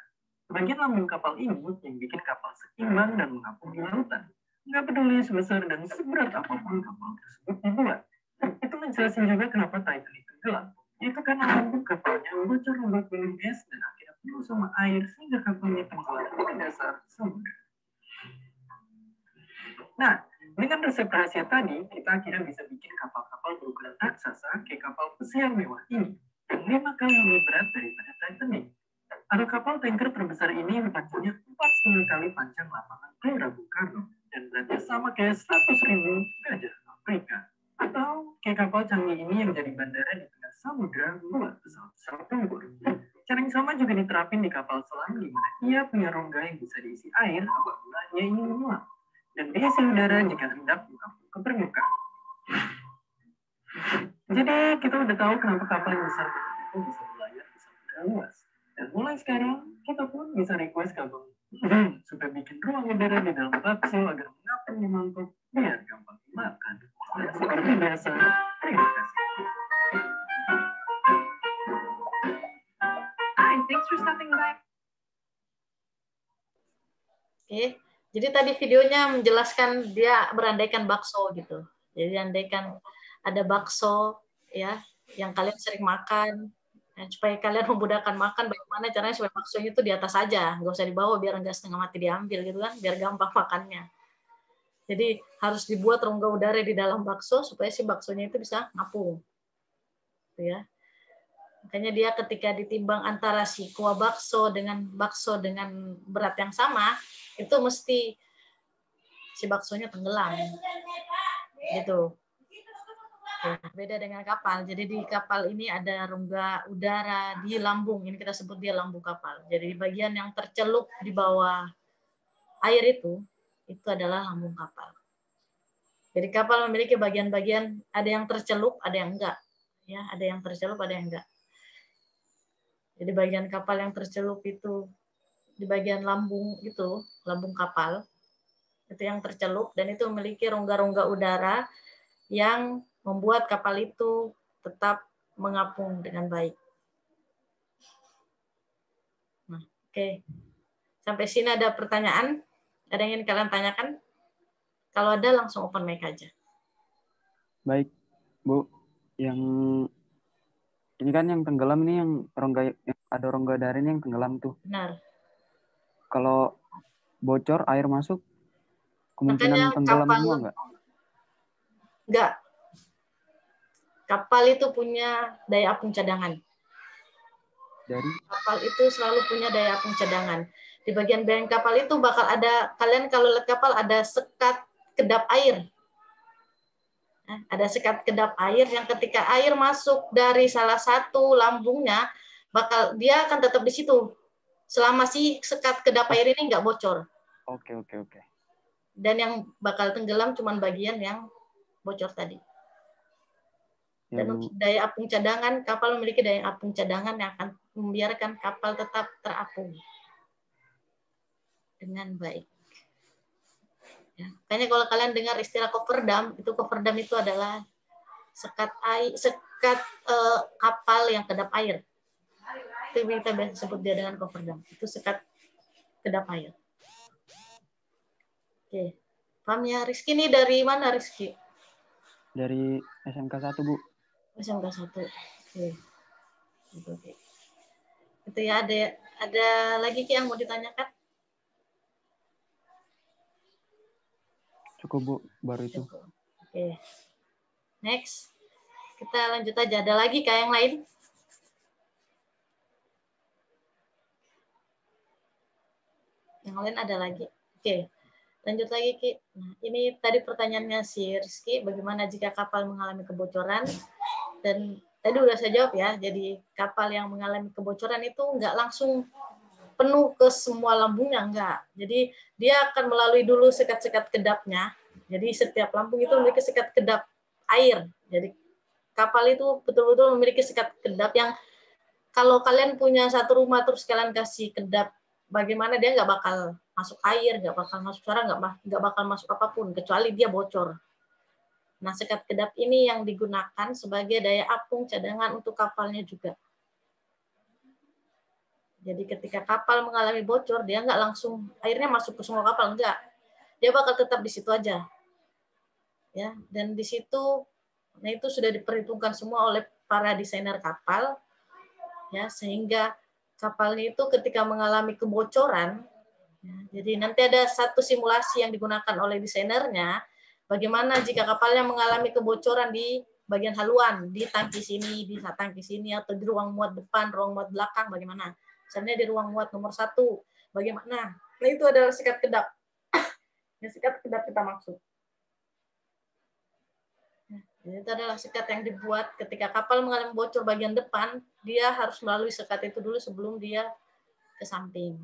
Bagian lambung kapal ini yang bikin kapal seimbang dan mengapung di lautan. Nggak peduli sebesar dan seberat apapun kapal tersebut dibuat. Itu menjelaskan juga kenapa Titanic tenggelam. Itu karena lambung kapalnya bocor lembab belum es dan akhirnya penuh sama air sehingga kapalnya tenggelam ke dasar samudra. Nah, dengan resep rahasia tadi, kita akhirnya bisa bikin kapal-kapal berukuran raksasa kayak kapal pesiar mewah ini, yang 5 kali lebih berat daripada Titanic. Ada kapal tanker terbesar ini yang panjangnya 4,5 kali panjang lapangan Gelora Bung Karno, dan beratnya sama kayak 100.000 gajah Afrika. Atau kayak kapal canggih ini yang jadi bandara di tengah samudra buat pesawat-pesawat tempur. Cara yang sama juga diterapin di kapal selam, di mana ia punya rongga yang bisa diisi air apabila ia ingin menyelam, dan diisi udara jika hendak mengapung ke permukaan. Jadi kita udah tahu kenapa kapal yang besar itu bisa berlayar di samudra luas. Dan mulai sekarang kita pun bisa request ke Abang supaya bikin ruang udara di dalam bakso agar mengapung di mangkuk biar gampang dimakan. Seperti biasa, terima kasih. Hi, thanks for stopping by. Oke. Jadi tadi videonya menjelaskan dia berandaikan bakso gitu. Jadi andaikan ada bakso ya yang kalian sering makan, supaya kalian memudahkan makan, bagaimana caranya supaya baksonya itu di atas saja, nggak usah dibawa biar nggak setengah mati diambil gitu kan, biar gampang makannya. Jadi harus dibuat rongga udara di dalam bakso supaya si baksonya itu bisa ngapung. Gitu ya. Makanya dia ketika ditimbang antara si kuah bakso dengan berat yang sama, itu mesti si baksonya tenggelam. Gitu. Beda dengan kapal. Jadi di kapal ini ada rongga udara di lambung. Ini kita sebut dia lambung kapal. Jadi di bagian yang tercelup di bawah air itu adalah lambung kapal. Jadi kapal memiliki bagian-bagian, ada yang tercelup, ada yang enggak. Ya, ada yang tercelup, ada yang enggak. Jadi bagian kapal yang tercelup itu di bagian lambung itu, lambung kapal, itu yang tercelup, dan itu memiliki rongga-rongga udara yang membuat kapal itu tetap mengapung dengan baik. Nah, oke. Sampai sini ada pertanyaan? Ada yang ingin kalian tanyakan? Kalau ada langsung open mic aja. Baik, Bu. Yang ini kan yang tenggelam ini yang ada rongga udara ini yang tenggelam tuh. Benar. Kalau bocor air masuk, kemungkinan Makanya tenggelam kapal, semua nggak? Nggak. Kapal itu punya daya apung cadangan. Dari? Kapal itu selalu punya daya apung cadangan. Di bagian kapal itu bakal ada, kalian kalau lihat kapal ada sekat kedap air. Ada sekat kedap air yang ketika air masuk dari salah satu lambungnya, dia akan tetap di situ. Selama si sekat kedap air ini nggak bocor. Oke. Dan yang bakal tenggelam cuma bagian yang bocor tadi. Dan untuk daya apung cadangan, kapal memiliki daya apung cadangan yang akan membiarkan kapal tetap terapung dengan baik. Ya. Makanya kalau kalian dengar istilah kofferdam, itu adalah sekat kapal yang kedap air. Itu kita biasa sebut dia dengan kofferdam. Itu sekat kedap air. Oke. Paham ya, Rizky? Ini dari mana, Rizky? Dari SMK 1, Bu. SMK 1. Oke. Itu ya, ada lagi Ki yang mau ditanyakan? Cukup, Bu, baru itu. Oke. Next. Kita lanjut aja. Ada lagi kayak yang lain? Yang lain ada lagi? Oke. Lanjut lagi, Ki. Nah, ini tadi pertanyaannya si Rizky, bagaimana jika kapal mengalami kebocoran? Dan tadi udah saya jawab ya, jadi kapal yang mengalami kebocoran itu nggak langsung penuh ke semua lambungnya, enggak. Jadi dia akan melalui dulu sekat-sekat kedapnya. Jadi setiap lambung itu memiliki sekat kedap air. Jadi kapal itu betul-betul memiliki sekat kedap yang kalau kalian punya satu rumah terus kalian kasih kedap, bagaimana dia nggak bakal masuk air, nggak bakal masuk suara, nggak bakal masuk apapun kecuali dia bocor. Nah, sekat kedap ini yang digunakan sebagai daya apung cadangan untuk kapalnya juga. Jadi ketika kapal mengalami bocor, dia nggak langsung airnya masuk ke semua kapal, enggak. Dia bakal tetap di situ aja. Ya, dan di situ, nah itu sudah diperhitungkan semua oleh para desainer kapal, ya sehingga kapalnya itu ketika mengalami kebocoran, ya, jadi nanti ada satu simulasi yang digunakan oleh desainernya, bagaimana jika kapalnya mengalami kebocoran di bagian haluan, di tangki sini, di tangki sini, atau di ruang muat depan, ruang muat belakang, bagaimana? Misalnya di ruang muat nomor 1, bagaimana? Nah itu adalah sekat kedap. Yang sekat kedap kita maksud. Itu adalah sekat yang dibuat ketika kapal mengalami bocor bagian depan, dia harus melalui sekat itu dulu sebelum dia ke samping.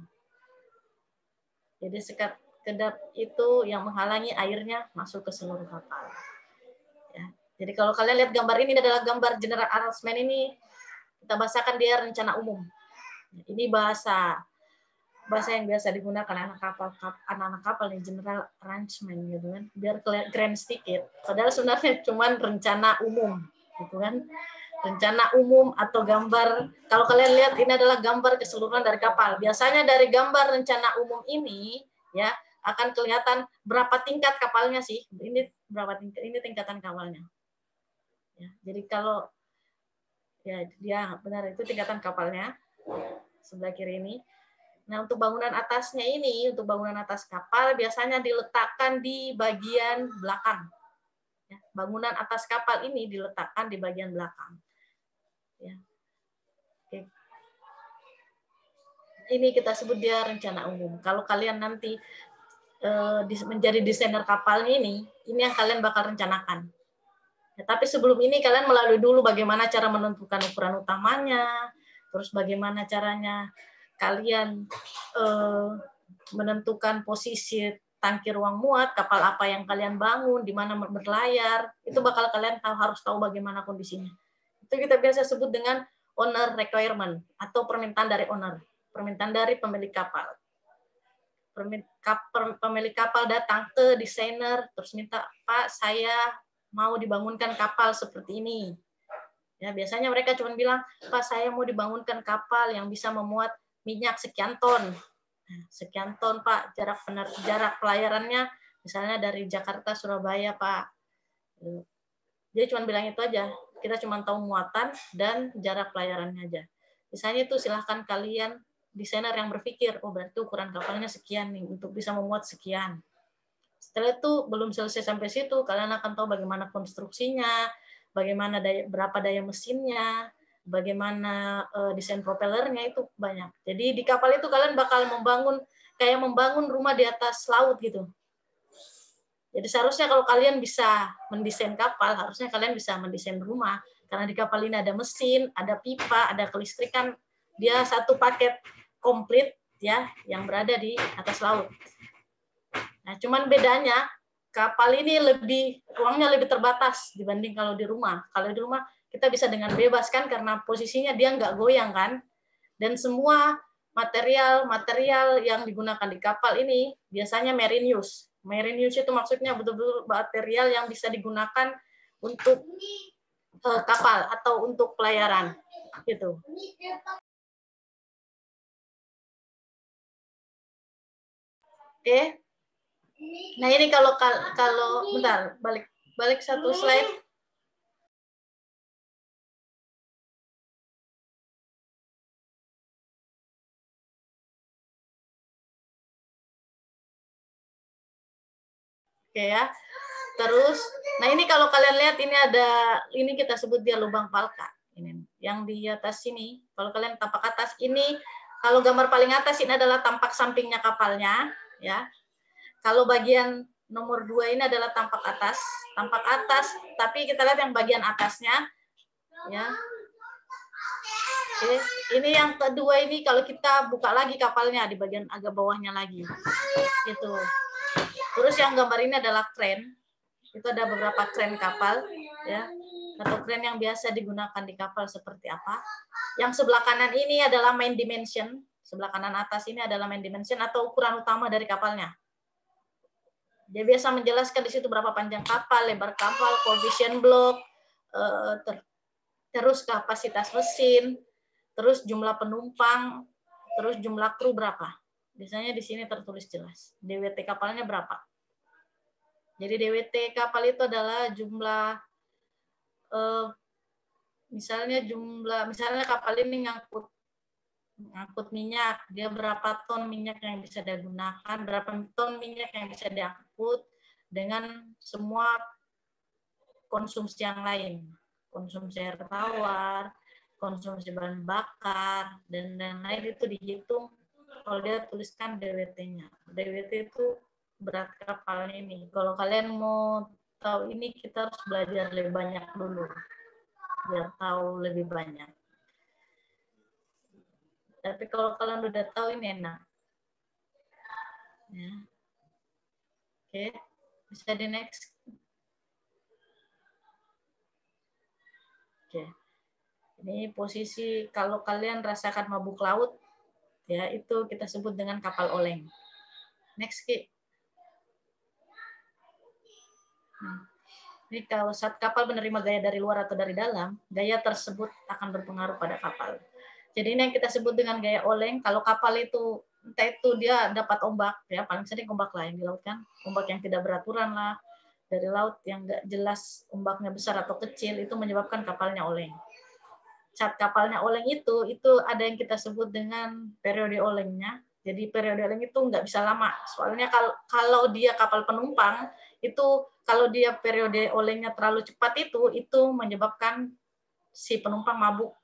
Jadi sekat kedap itu yang menghalangi airnya masuk ke seluruh kapal. Ya. Jadi kalau kalian lihat gambar ini adalah gambar general arrangement ini, kita bahasakan dia rencana umum. Ini bahasa yang biasa digunakan anak-anak kapal nih, general arrangement gitu kan, biar keren sedikit. Padahal sebenarnya cuman rencana umum gitu kan. Rencana umum atau gambar, kalau kalian lihat ini adalah gambar keseluruhan dari kapal. Biasanya dari gambar rencana umum ini ya akan kelihatan berapa tingkat kapalnya sih. Ini berapa tingkat, ini tingkatan kapalnya. Ya, jadi kalau ya dia benar itu tingkatan kapalnya sebelah kiri ini. Nah, untuk bangunan atasnya ini, untuk bangunan atas kapal biasanya diletakkan di bagian belakang. Ya, bangunan atas kapal ini diletakkan di bagian belakang. Ya. ini kita sebut dia rencana umum. Kalau kalian nanti menjadi desainer kapalnya ini yang kalian bakal rencanakan. Ya, tapi sebelum ini kalian melalui dulu bagaimana cara menentukan ukuran utamanya, terus bagaimana caranya kalian menentukan posisi tangki ruang muat, kapal apa yang kalian bangun, di mana berlayar, itu bakal kalian harus tahu bagaimana kondisinya. Itu kita biasa sebut dengan owner requirement atau permintaan dari owner, permintaan dari pemilik kapal. Pemilik kapal datang ke desainer terus minta, Pak, saya mau dibangunkan kapal seperti ini. Ya, biasanya mereka cuma bilang, Pak, saya mau dibangunkan kapal yang bisa memuat minyak sekian ton. Sekian ton, Pak, jarak pelayarannya misalnya dari Jakarta Surabaya, Pak. Dia cuma bilang itu aja. Kita cuma tahu muatan dan jarak pelayarannya aja. Misalnya itu silahkan kalian desainer yang berpikir, oh berarti ukuran kapalnya sekian nih untuk bisa memuat sekian. Setelah itu belum selesai sampai situ, kalian akan tahu bagaimana konstruksinya, bagaimana berapa daya mesinnya, bagaimana desain propellernya, itu banyak. Jadi di kapal itu kalian bakal membangun rumah di atas laut gitu. Jadi seharusnya kalau kalian bisa mendesain kapal, harusnya kalian bisa mendesain rumah. Karena di kapal ini ada mesin, ada pipa, ada kelistrikan, dia satu paket komplit ya yang berada di atas laut. Nah, cuman bedanya kapal ini ruangnya lebih terbatas dibanding kalau di rumah. Kalau di rumah kita bisa dengan bebas kan karena posisinya dia nggak goyang kan. Dan semua material yang digunakan di kapal ini biasanya marine use. Marine use itu maksudnya betul-betul material yang bisa digunakan untuk kapal atau untuk pelayaran gitu. Oke. Nah, ini kalau bentar, balik satu slide. Oke ya. Terus, nah ini kalau kalian lihat ini kita sebut dia lubang palka. Ini yang di atas sini. Kalau kalian tampak atas ini, kalau gambar paling atas ini adalah tampak sampingnya kapalnya, ya. Kalau bagian nomor 2 ini adalah tampak atas, tapi kita lihat yang bagian atasnya, ya. Oke, ini yang kedua ini kalau kita buka lagi kapalnya di bagian agak bawahnya lagi, gitu. Terus yang gambar ini adalah kren, itu ada beberapa kren kapal, ya, atau kren yang biasa digunakan di kapal seperti apa. Yang sebelah kanan ini adalah main dimension, sebelah kanan atas ini adalah main dimension atau ukuran utama dari kapalnya. Dia biasa menjelaskan di situ berapa panjang kapal, lebar kapal, coefficient block, terus kapasitas mesin, terus jumlah penumpang, terus jumlah kru berapa. Biasanya di sini tertulis jelas. DWT kapalnya berapa. Jadi DWT kapal itu adalah jumlah, misalnya kapal ini ngangkut minyak, dia berapa ton minyak yang bisa digunakan, berapa ton minyak yang bisa diangkut dengan semua konsumsi yang lain, konsumsi air tawar, konsumsi bahan bakar, dan lain-lain itu dihitung kalau dia tuliskan DWT-nya. DWT itu berat kapal ini. Kalau kalian mau tahu ini, kita harus belajar lebih banyak dulu, biar tahu lebih banyak. Tapi kalau kalian udah tahu ini enak. Ya. Oke, bisa di next. Oke. Ini posisi kalau kalian rasakan mabuk laut, ya itu kita sebut dengan kapal oleng. Next, Ki. Ini kalau saat kapal menerima gaya dari luar atau dari dalam, gaya tersebut akan berpengaruh pada kapal. Jadi ini yang kita sebut dengan gaya oleng. Kalau kapal itu entah itu dia dapat ombak, ya paling sering ombak lain di laut kan, ombak yang tidak beraturan lah dari laut yang nggak jelas ombaknya besar atau kecil, itu menyebabkan kapalnya oleng. Saat kapalnya oleng itu ada yang kita sebut dengan periode olengnya. Jadi periode oleng itu nggak bisa lama. Soalnya kalau dia kapal penumpang itu kalau dia periode olengnya terlalu cepat itu menyebabkan si penumpang mabuk.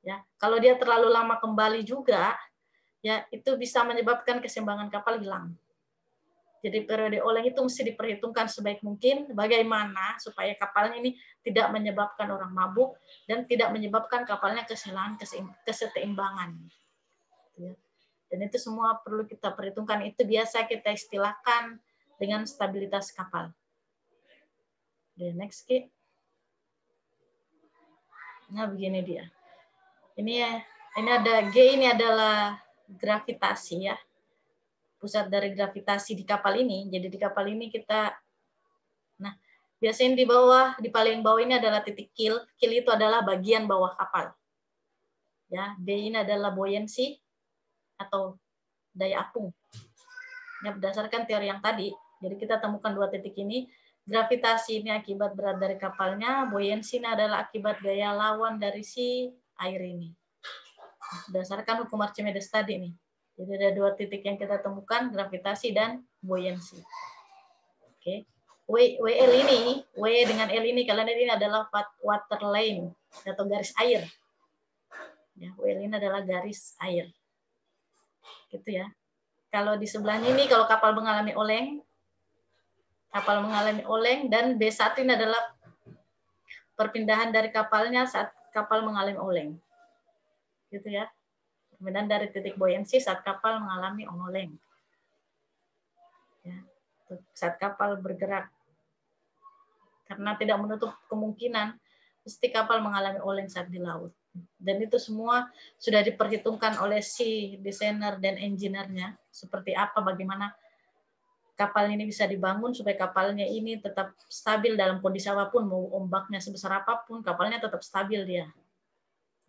Ya, kalau dia terlalu lama kembali juga, ya itu bisa menyebabkan keseimbangan kapal hilang. Jadi periode oleng itu mesti diperhitungkan sebaik mungkin bagaimana supaya kapalnya ini tidak menyebabkan orang mabuk dan tidak menyebabkan kapalnya kehilangan keseimbangan. Dan itu semua perlu kita perhitungkan. Itu biasa kita istilahkan dengan stabilitas kapal. The next key. Nah begini dia. Ini ada G, ini adalah gravitasi ya. Pusat dari gravitasi di kapal ini. Jadi di kapal ini kita, nah biasanya di bawah, di paling bawah ini adalah titik kill. Kill itu adalah bagian bawah kapal. Ya, B ini adalah buoyancy atau daya apung. Ya, berdasarkan teori yang tadi, jadi kita temukan dua titik ini. Gravitasi ini akibat berat dari kapalnya, buoyancy ini adalah akibat gaya lawan dari si air ini. Berdasarkan hukum Archimedes tadi nih. Jadi ada dua titik yang kita temukan, gravitasi dan buoyancy. Oke. WL ini, W dengan L ini, kalian lihat ini adalah water line atau garis air. Ya, WL ini adalah garis air. Gitu ya. Kalau di sebelahnya ini, kalau kapal mengalami oleng dan B1 ini adalah perpindahan dari kapalnya saat kapal mengalami oleng. Gitu ya. Kemudian dari titik buoyancy saat kapal mengalami oleng. Ya, saat kapal bergerak. Karena tidak menutup kemungkinan mesti kapal mengalami oleng saat di laut. Dan itu semua sudah diperhitungkan oleh si desainer dan engineer-nya. Seperti apa, bagaimana kapal ini bisa dibangun supaya kapalnya ini tetap stabil dalam kondisi apapun. Mau ombaknya sebesar apapun, kapalnya tetap stabil dia.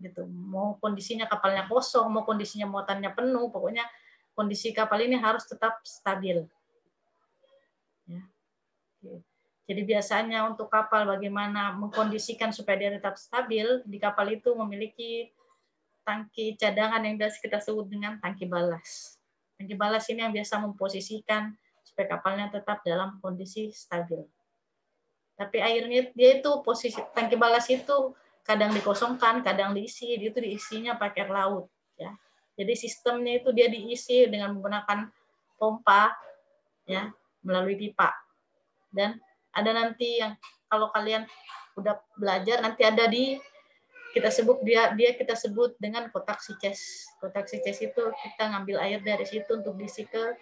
Gitu. Mau kondisinya kapalnya kosong, mau kondisinya muatannya penuh, pokoknya kondisi kapal ini harus tetap stabil. Ya. Jadi biasanya untuk kapal bagaimana mengkondisikan supaya dia tetap stabil, di kapal itu memiliki tangki cadangan yang biasa kita sebut dengan tangki balas. Tangki balas ini yang biasa memposisikan supaya kapalnya tetap dalam kondisi stabil. Tapi airnya dia itu posisi tangki balas itu kadang dikosongkan, kadang diisi, itu diisinya pakai air laut. Ya. Jadi sistemnya itu dia diisi dengan menggunakan pompa, ya, melalui pipa. Dan ada nanti yang kalau kalian udah belajar nanti ada di kita sebut kita sebut dengan kotak sices. Kotak sices itu kita ngambil air dari situ untuk diisi ke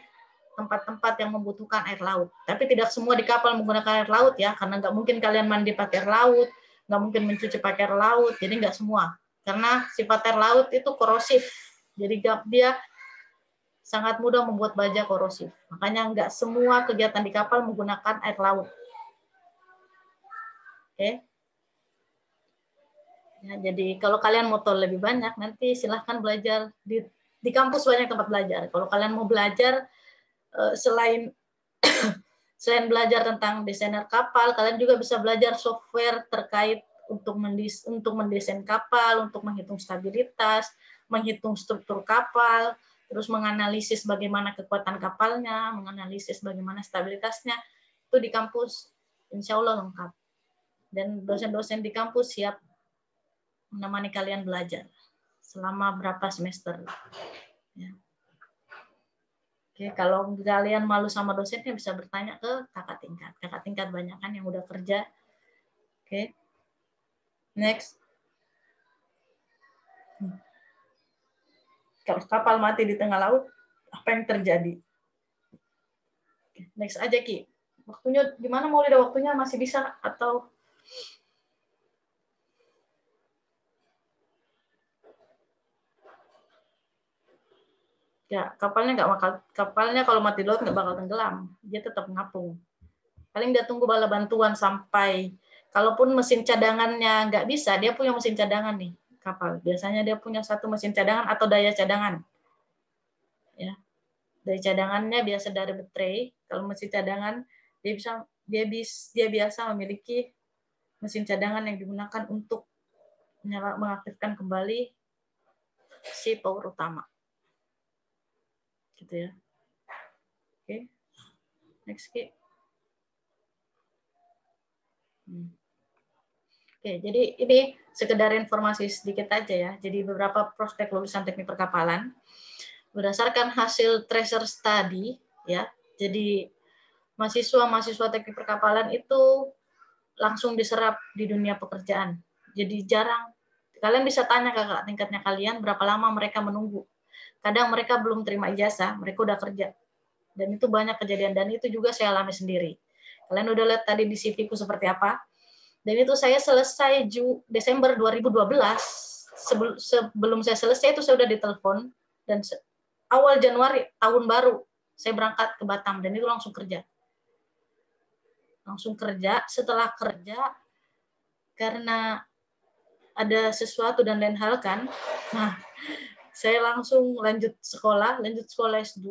tempat-tempat yang membutuhkan air laut. Tapi tidak semua di kapal menggunakan air laut ya, karena nggak mungkin kalian mandi pakai air laut, nggak mungkin mencuci pakai air laut, jadi nggak semua. Karena sifat air laut itu korosif, jadi dia sangat mudah membuat baja korosif. Makanya nggak semua kegiatan di kapal menggunakan air laut. Oke. Ya, jadi kalau kalian mau tahu lebih banyak, nanti silahkan belajar di kampus, banyak tempat belajar. Kalau kalian mau belajar selain belajar tentang desainer kapal, kalian juga bisa belajar software terkait untuk mendesain kapal, untuk menghitung stabilitas, menghitung struktur kapal, terus menganalisis bagaimana kekuatan kapalnya, menganalisis bagaimana stabilitasnya. Itu di kampus insya Allah lengkap. Dan dosen-dosen di kampus siap menemani kalian belajar selama berapa semester. Ya. Oke, kalau kalian malu sama dosennya bisa bertanya ke kakak tingkat. Kakak tingkat banyak kan yang udah kerja. Oke. Next. Kalau kapal mati di tengah laut, apa yang terjadi? Oke, next aja Ki. Waktunya gimana, mau lihat waktunya masih bisa atau ya, kapalnya kalau mati laut nggak bakal tenggelam, dia tetap ngapung. Paling dia tunggu bala bantuan sampai, kalaupun mesin cadangannya nggak bisa, dia punya mesin cadangan nih kapal. Biasanya dia punya satu mesin cadangan atau daya cadangan. Ya, daya cadangannya biasa dari baterai. Kalau mesin cadangan dia biasa memiliki mesin cadangan yang digunakan untuk mengaktifkan kembali si power utama. Gitu ya. Oke. Next Ki. Oke, jadi ini sekedar informasi sedikit aja ya. Jadi beberapa prospek lulusan teknik perkapalan. Berdasarkan hasil tracer study, ya, jadi mahasiswa teknik perkapalan itu langsung diserap di dunia pekerjaan. Jadi jarang, kalian bisa tanya kakak tingkatnya kalian berapa lama mereka menunggu. Kadang mereka belum terima ijazah, mereka udah kerja. Dan itu banyak kejadian, dan itu juga saya alami sendiri. Kalian udah lihat tadi di CV ku seperti apa. Dan itu saya selesai Desember 2012. Sebelum saya selesai itu saya udah ditelepon, dan awal Januari tahun baru saya berangkat ke Batam, dan itu langsung kerja. Setelah kerja karena ada sesuatu dan lain hal kan, nah saya langsung lanjut sekolah S2.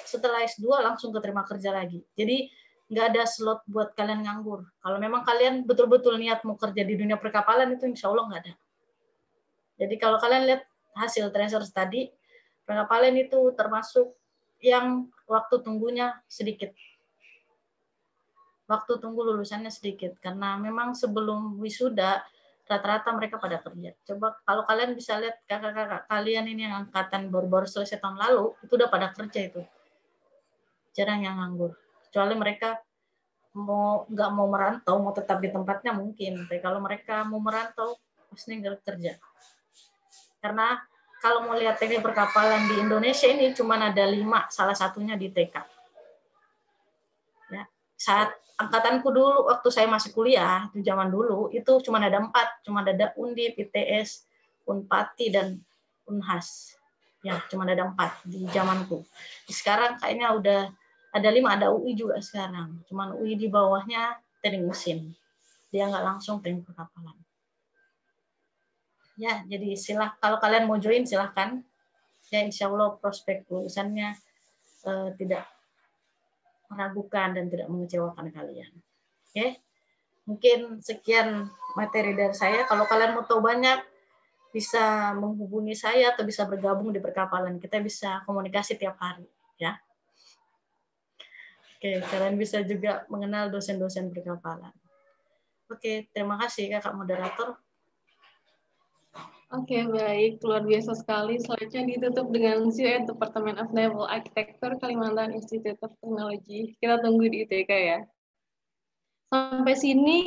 Setelah S2 langsung keterima kerja lagi. Jadi nggak ada slot buat kalian nganggur. Kalau memang kalian betul-betul niat mau kerja di dunia perkapalan, itu insya Allah nggak ada. Jadi kalau kalian lihat hasil tracer tadi, perkapalan itu termasuk yang waktu tunggunya sedikit. Waktu tunggu lulusannya sedikit. Karena memang sebelum wisuda, rata-rata mereka pada kerja. Coba kalau kalian bisa lihat kakak-kakak kalian ini yang angkatan baru-baru selesai tahun lalu, itu udah pada kerja itu. Jarang yang nganggur. Kecuali mereka nggak mau merantau, mau tetap di tempatnya mungkin. Tapi kalau mereka mau merantau, pasti nggak kerja. Karena kalau mau lihat teknik perkapalan di Indonesia ini cuma ada 5, salah satunya di TK. Ya, saat angkatanku dulu waktu saya masih kuliah, itu zaman dulu itu cuma ada 4, cuma ada Undip, ITS, Unpati, dan Unhas. Ya, cuma ada 4 di zamanku. Sekarang kayaknya udah ada 5, ada UI juga sekarang. Cuman UI di bawahnya teknik mesin. Dia nggak langsung teknik perkapalan. Ya, jadi kalau kalian mau join silahkan. Ya, insya Allah prospek lulusannya tidak meragukan dan tidak mengecewakan kalian. Oke, mungkin sekian materi dari saya. Kalau kalian mau tahu banyak, bisa menghubungi saya atau bisa bergabung di perkapalan. Kita bisa komunikasi tiap hari, ya. Oke, kalian bisa juga mengenal dosen-dosen perkapalan. Oke, terima kasih kakak moderator. Oke, baik. Luar biasa sekali. Selanjutnya ditutup dengan CEO Department of Naval Architecture Kalimantan Institute of Technology. Kita tunggu di ITK ya. Sampai sini,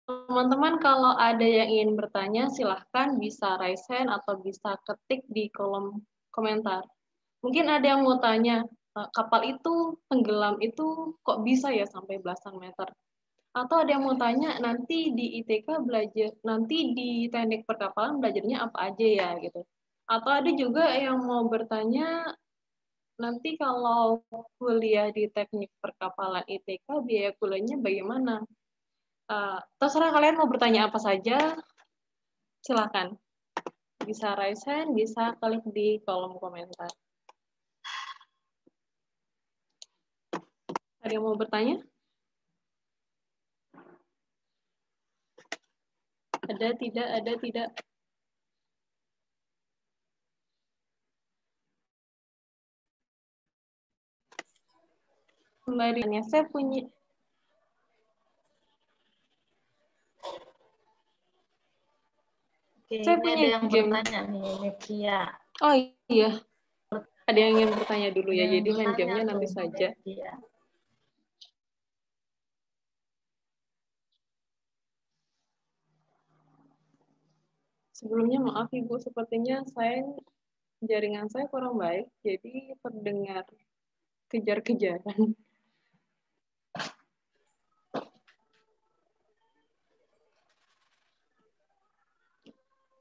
teman-teman kalau ada yang ingin bertanya, silahkan bisa raise hand atau bisa ketik di kolom komentar. Mungkin ada yang mau tanya, kapal itu tenggelam itu kok bisa ya sampai belasan meter? Atau ada yang mau tanya, nanti di ITK belajar, nanti di teknik perkapalan belajarnya apa aja ya gitu. Atau ada juga yang mau bertanya, nanti kalau kuliah di teknik perkapalan ITK, biaya kuliahnya bagaimana? Terserah kalian mau bertanya apa saja, silakan. Bisa raise hand, bisa klik di kolom komentar. Ada yang mau bertanya? Ada, tidak. Kembali, saya punya. Oke, Saya ini punya ada yang game. bertanya nih, Mekia. Oh iya, ada yang ingin bertanya dulu ya, jadi main gamenya nanti tuh, saja. Mekia. Sebelumnya maaf Ibu, sepertinya jaringan saya kurang baik, jadi terdengar kejar-kejaran.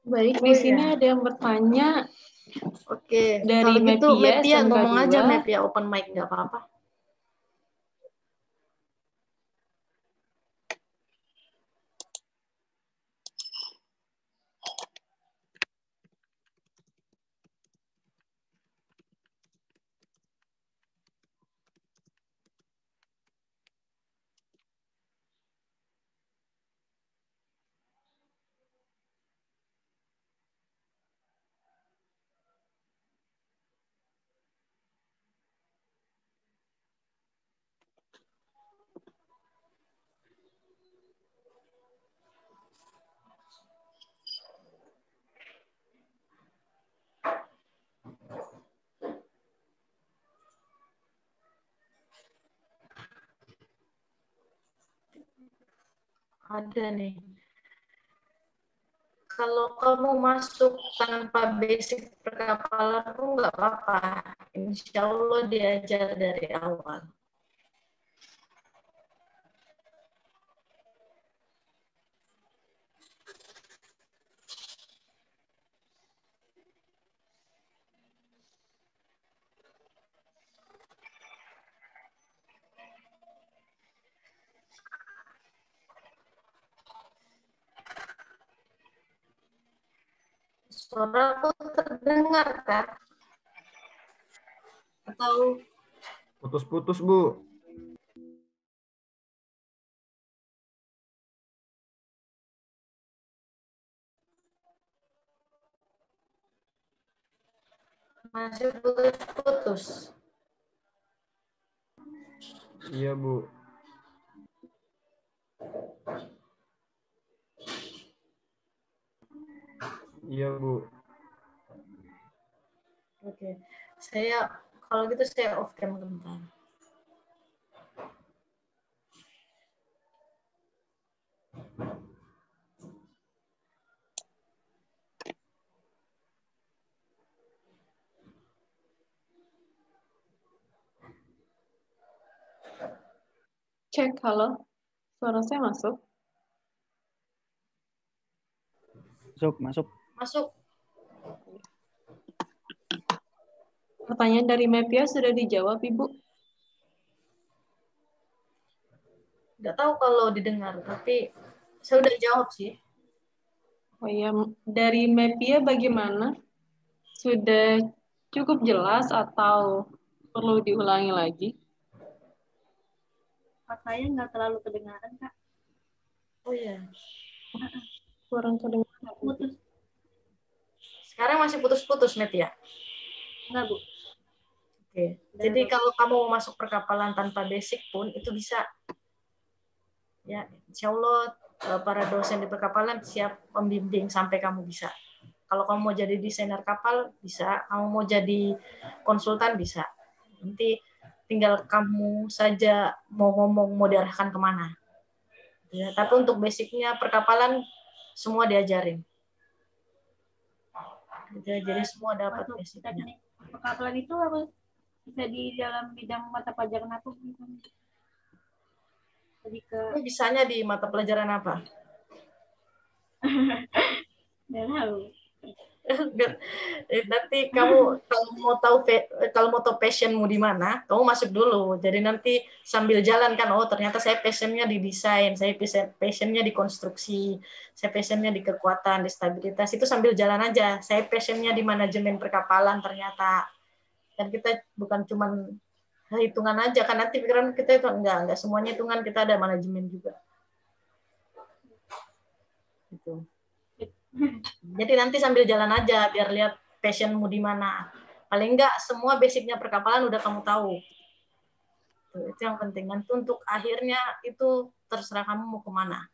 Baik, di sini ada yang bertanya. Oke, Dari kalau gitu Mepia, Mepia SMK ngomong 2. aja, Mepia open mic nggak apa-apa. Ada nih. Kalau kamu masuk tanpa basic perkapalan pun nggak apa-apa. Insya Allah diajar dari awal. Suaraku terdengar, Kak? Atau Putus-putus, Bu. masih putus-putus? Iya, Bu. Iya, Bu. Oke. Kalau gitu saya off cam bentar. Cek, halo. Suara saya masuk? Masuk. Masuk. Pertanyaan dari Mepia sudah dijawab, Ibu? Nggak tahu kalau didengar, tapi saya udah jawab sih. Oh iya, dari Mepia bagaimana? Sudah cukup jelas atau perlu diulangi lagi? Saya nggak terlalu kedengaran, Kak. Oh iya. Kurang kedengaran. Putus. Sekarang masih putus-putus, Met ya? Enggak, Bu. Oke. Jadi kalau kamu mau masuk perkapalan tanpa basic pun itu bisa. Ya, insya Allah para dosen di perkapalan siap membimbing sampai kamu bisa. Kalau kamu mau jadi desainer kapal bisa, kamu mau jadi konsultan bisa. Nanti tinggal kamu saja mau ngomong mau diarahkan kemana. Ya, tapi untuk basicnya perkapalan semua diajarin. Jadi semua dapat basicnya. Teknik perkapalan itu apa? Bisa di dalam bidang mata pelajaran apa? Jadi ke Bisanya di mata pelajaran apa? nggak tahu. Nanti kamu kalau mau tahu passionmu di mana, kamu masuk dulu. Jadi nanti sambil jalan kan, oh ternyata saya passionnya di desain, saya passionnya di konstruksi, saya passionnya di kekuatan, di stabilitas. Itu sambil jalan aja. Saya passionnya di manajemen perkapalan ternyata. Dan kita bukan cuman hitungan aja kan, nanti pikiran kita itu enggak semuanya hitungan, kita ada manajemen juga. Gitu. Jadi nanti sambil jalan aja biar lihat passionmu di mana. Paling enggak semua basicnya perkapalan udah kamu tahu. Itu yang penting. Nanti untuk akhirnya itu terserah kamu mau kemana.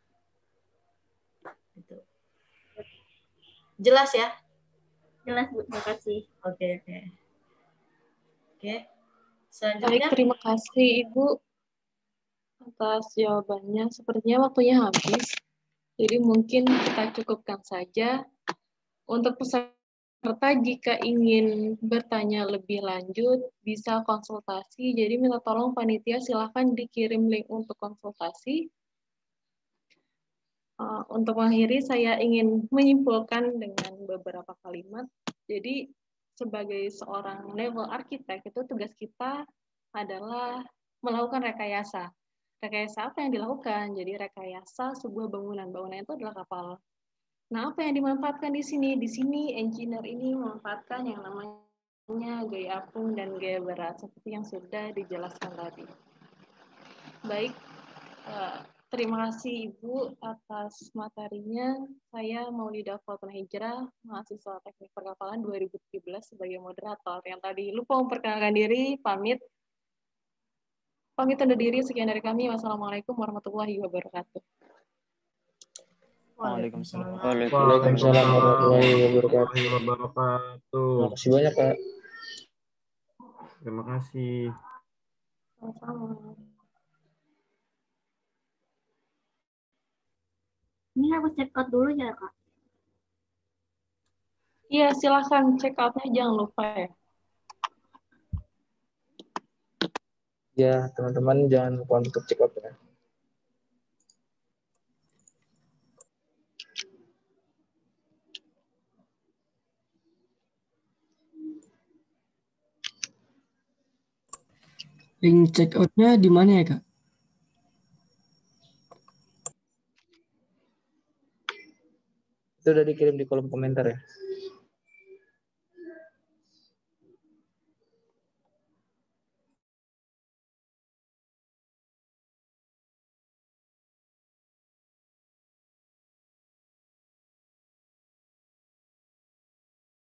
Gitu. Jelas ya? Jelas, Bu. Terima kasih. Oke. Baik, Selanjutnya. terima kasih Ibu atas jawabannya. Sepertinya waktunya habis. Jadi mungkin kita cukupkan saja. Untuk peserta jika ingin bertanya lebih lanjut, bisa konsultasi. Jadi minta tolong panitia silahkan dikirim link untuk konsultasi. Untuk mengakhiri, saya ingin menyimpulkan dengan beberapa kalimat. Jadi sebagai seorang naval architect, itu tugas kita adalah melakukan rekayasa. Rekayasa apa yang dilakukan? Jadi rekayasa sebuah bangunan. Bangunan itu adalah kapal. Nah, apa yang dimanfaatkan di sini? Di sini engineer ini memanfaatkan yang namanya gaya apung dan gaya berat, seperti yang sudah dijelaskan tadi. Baik, terima kasih Ibu atas materinya. Saya Maulida Fautun Hijrah, mahasiswa Teknik Perkapalan 2017 sebagai moderator. Yang tadi lupa memperkenalkan diri, pamit. Pamit undur diri, sekian dari kami. Wassalamualaikum warahmatullahi wabarakatuh. Waalaikumsalam. Waalaikumsalam warahmatullahi wabarakatuh. Terima kasih banyak, Pak. Terima kasih. Sama-sama. Ini harus check out dulu ya, Kak? Iya, silahkan check out-nya jangan lupa ya. Ya, teman-teman jangan lupa untuk check out ya. Link check out-nya di mana ya, Kak? Itu udah dikirim di kolom komentar ya.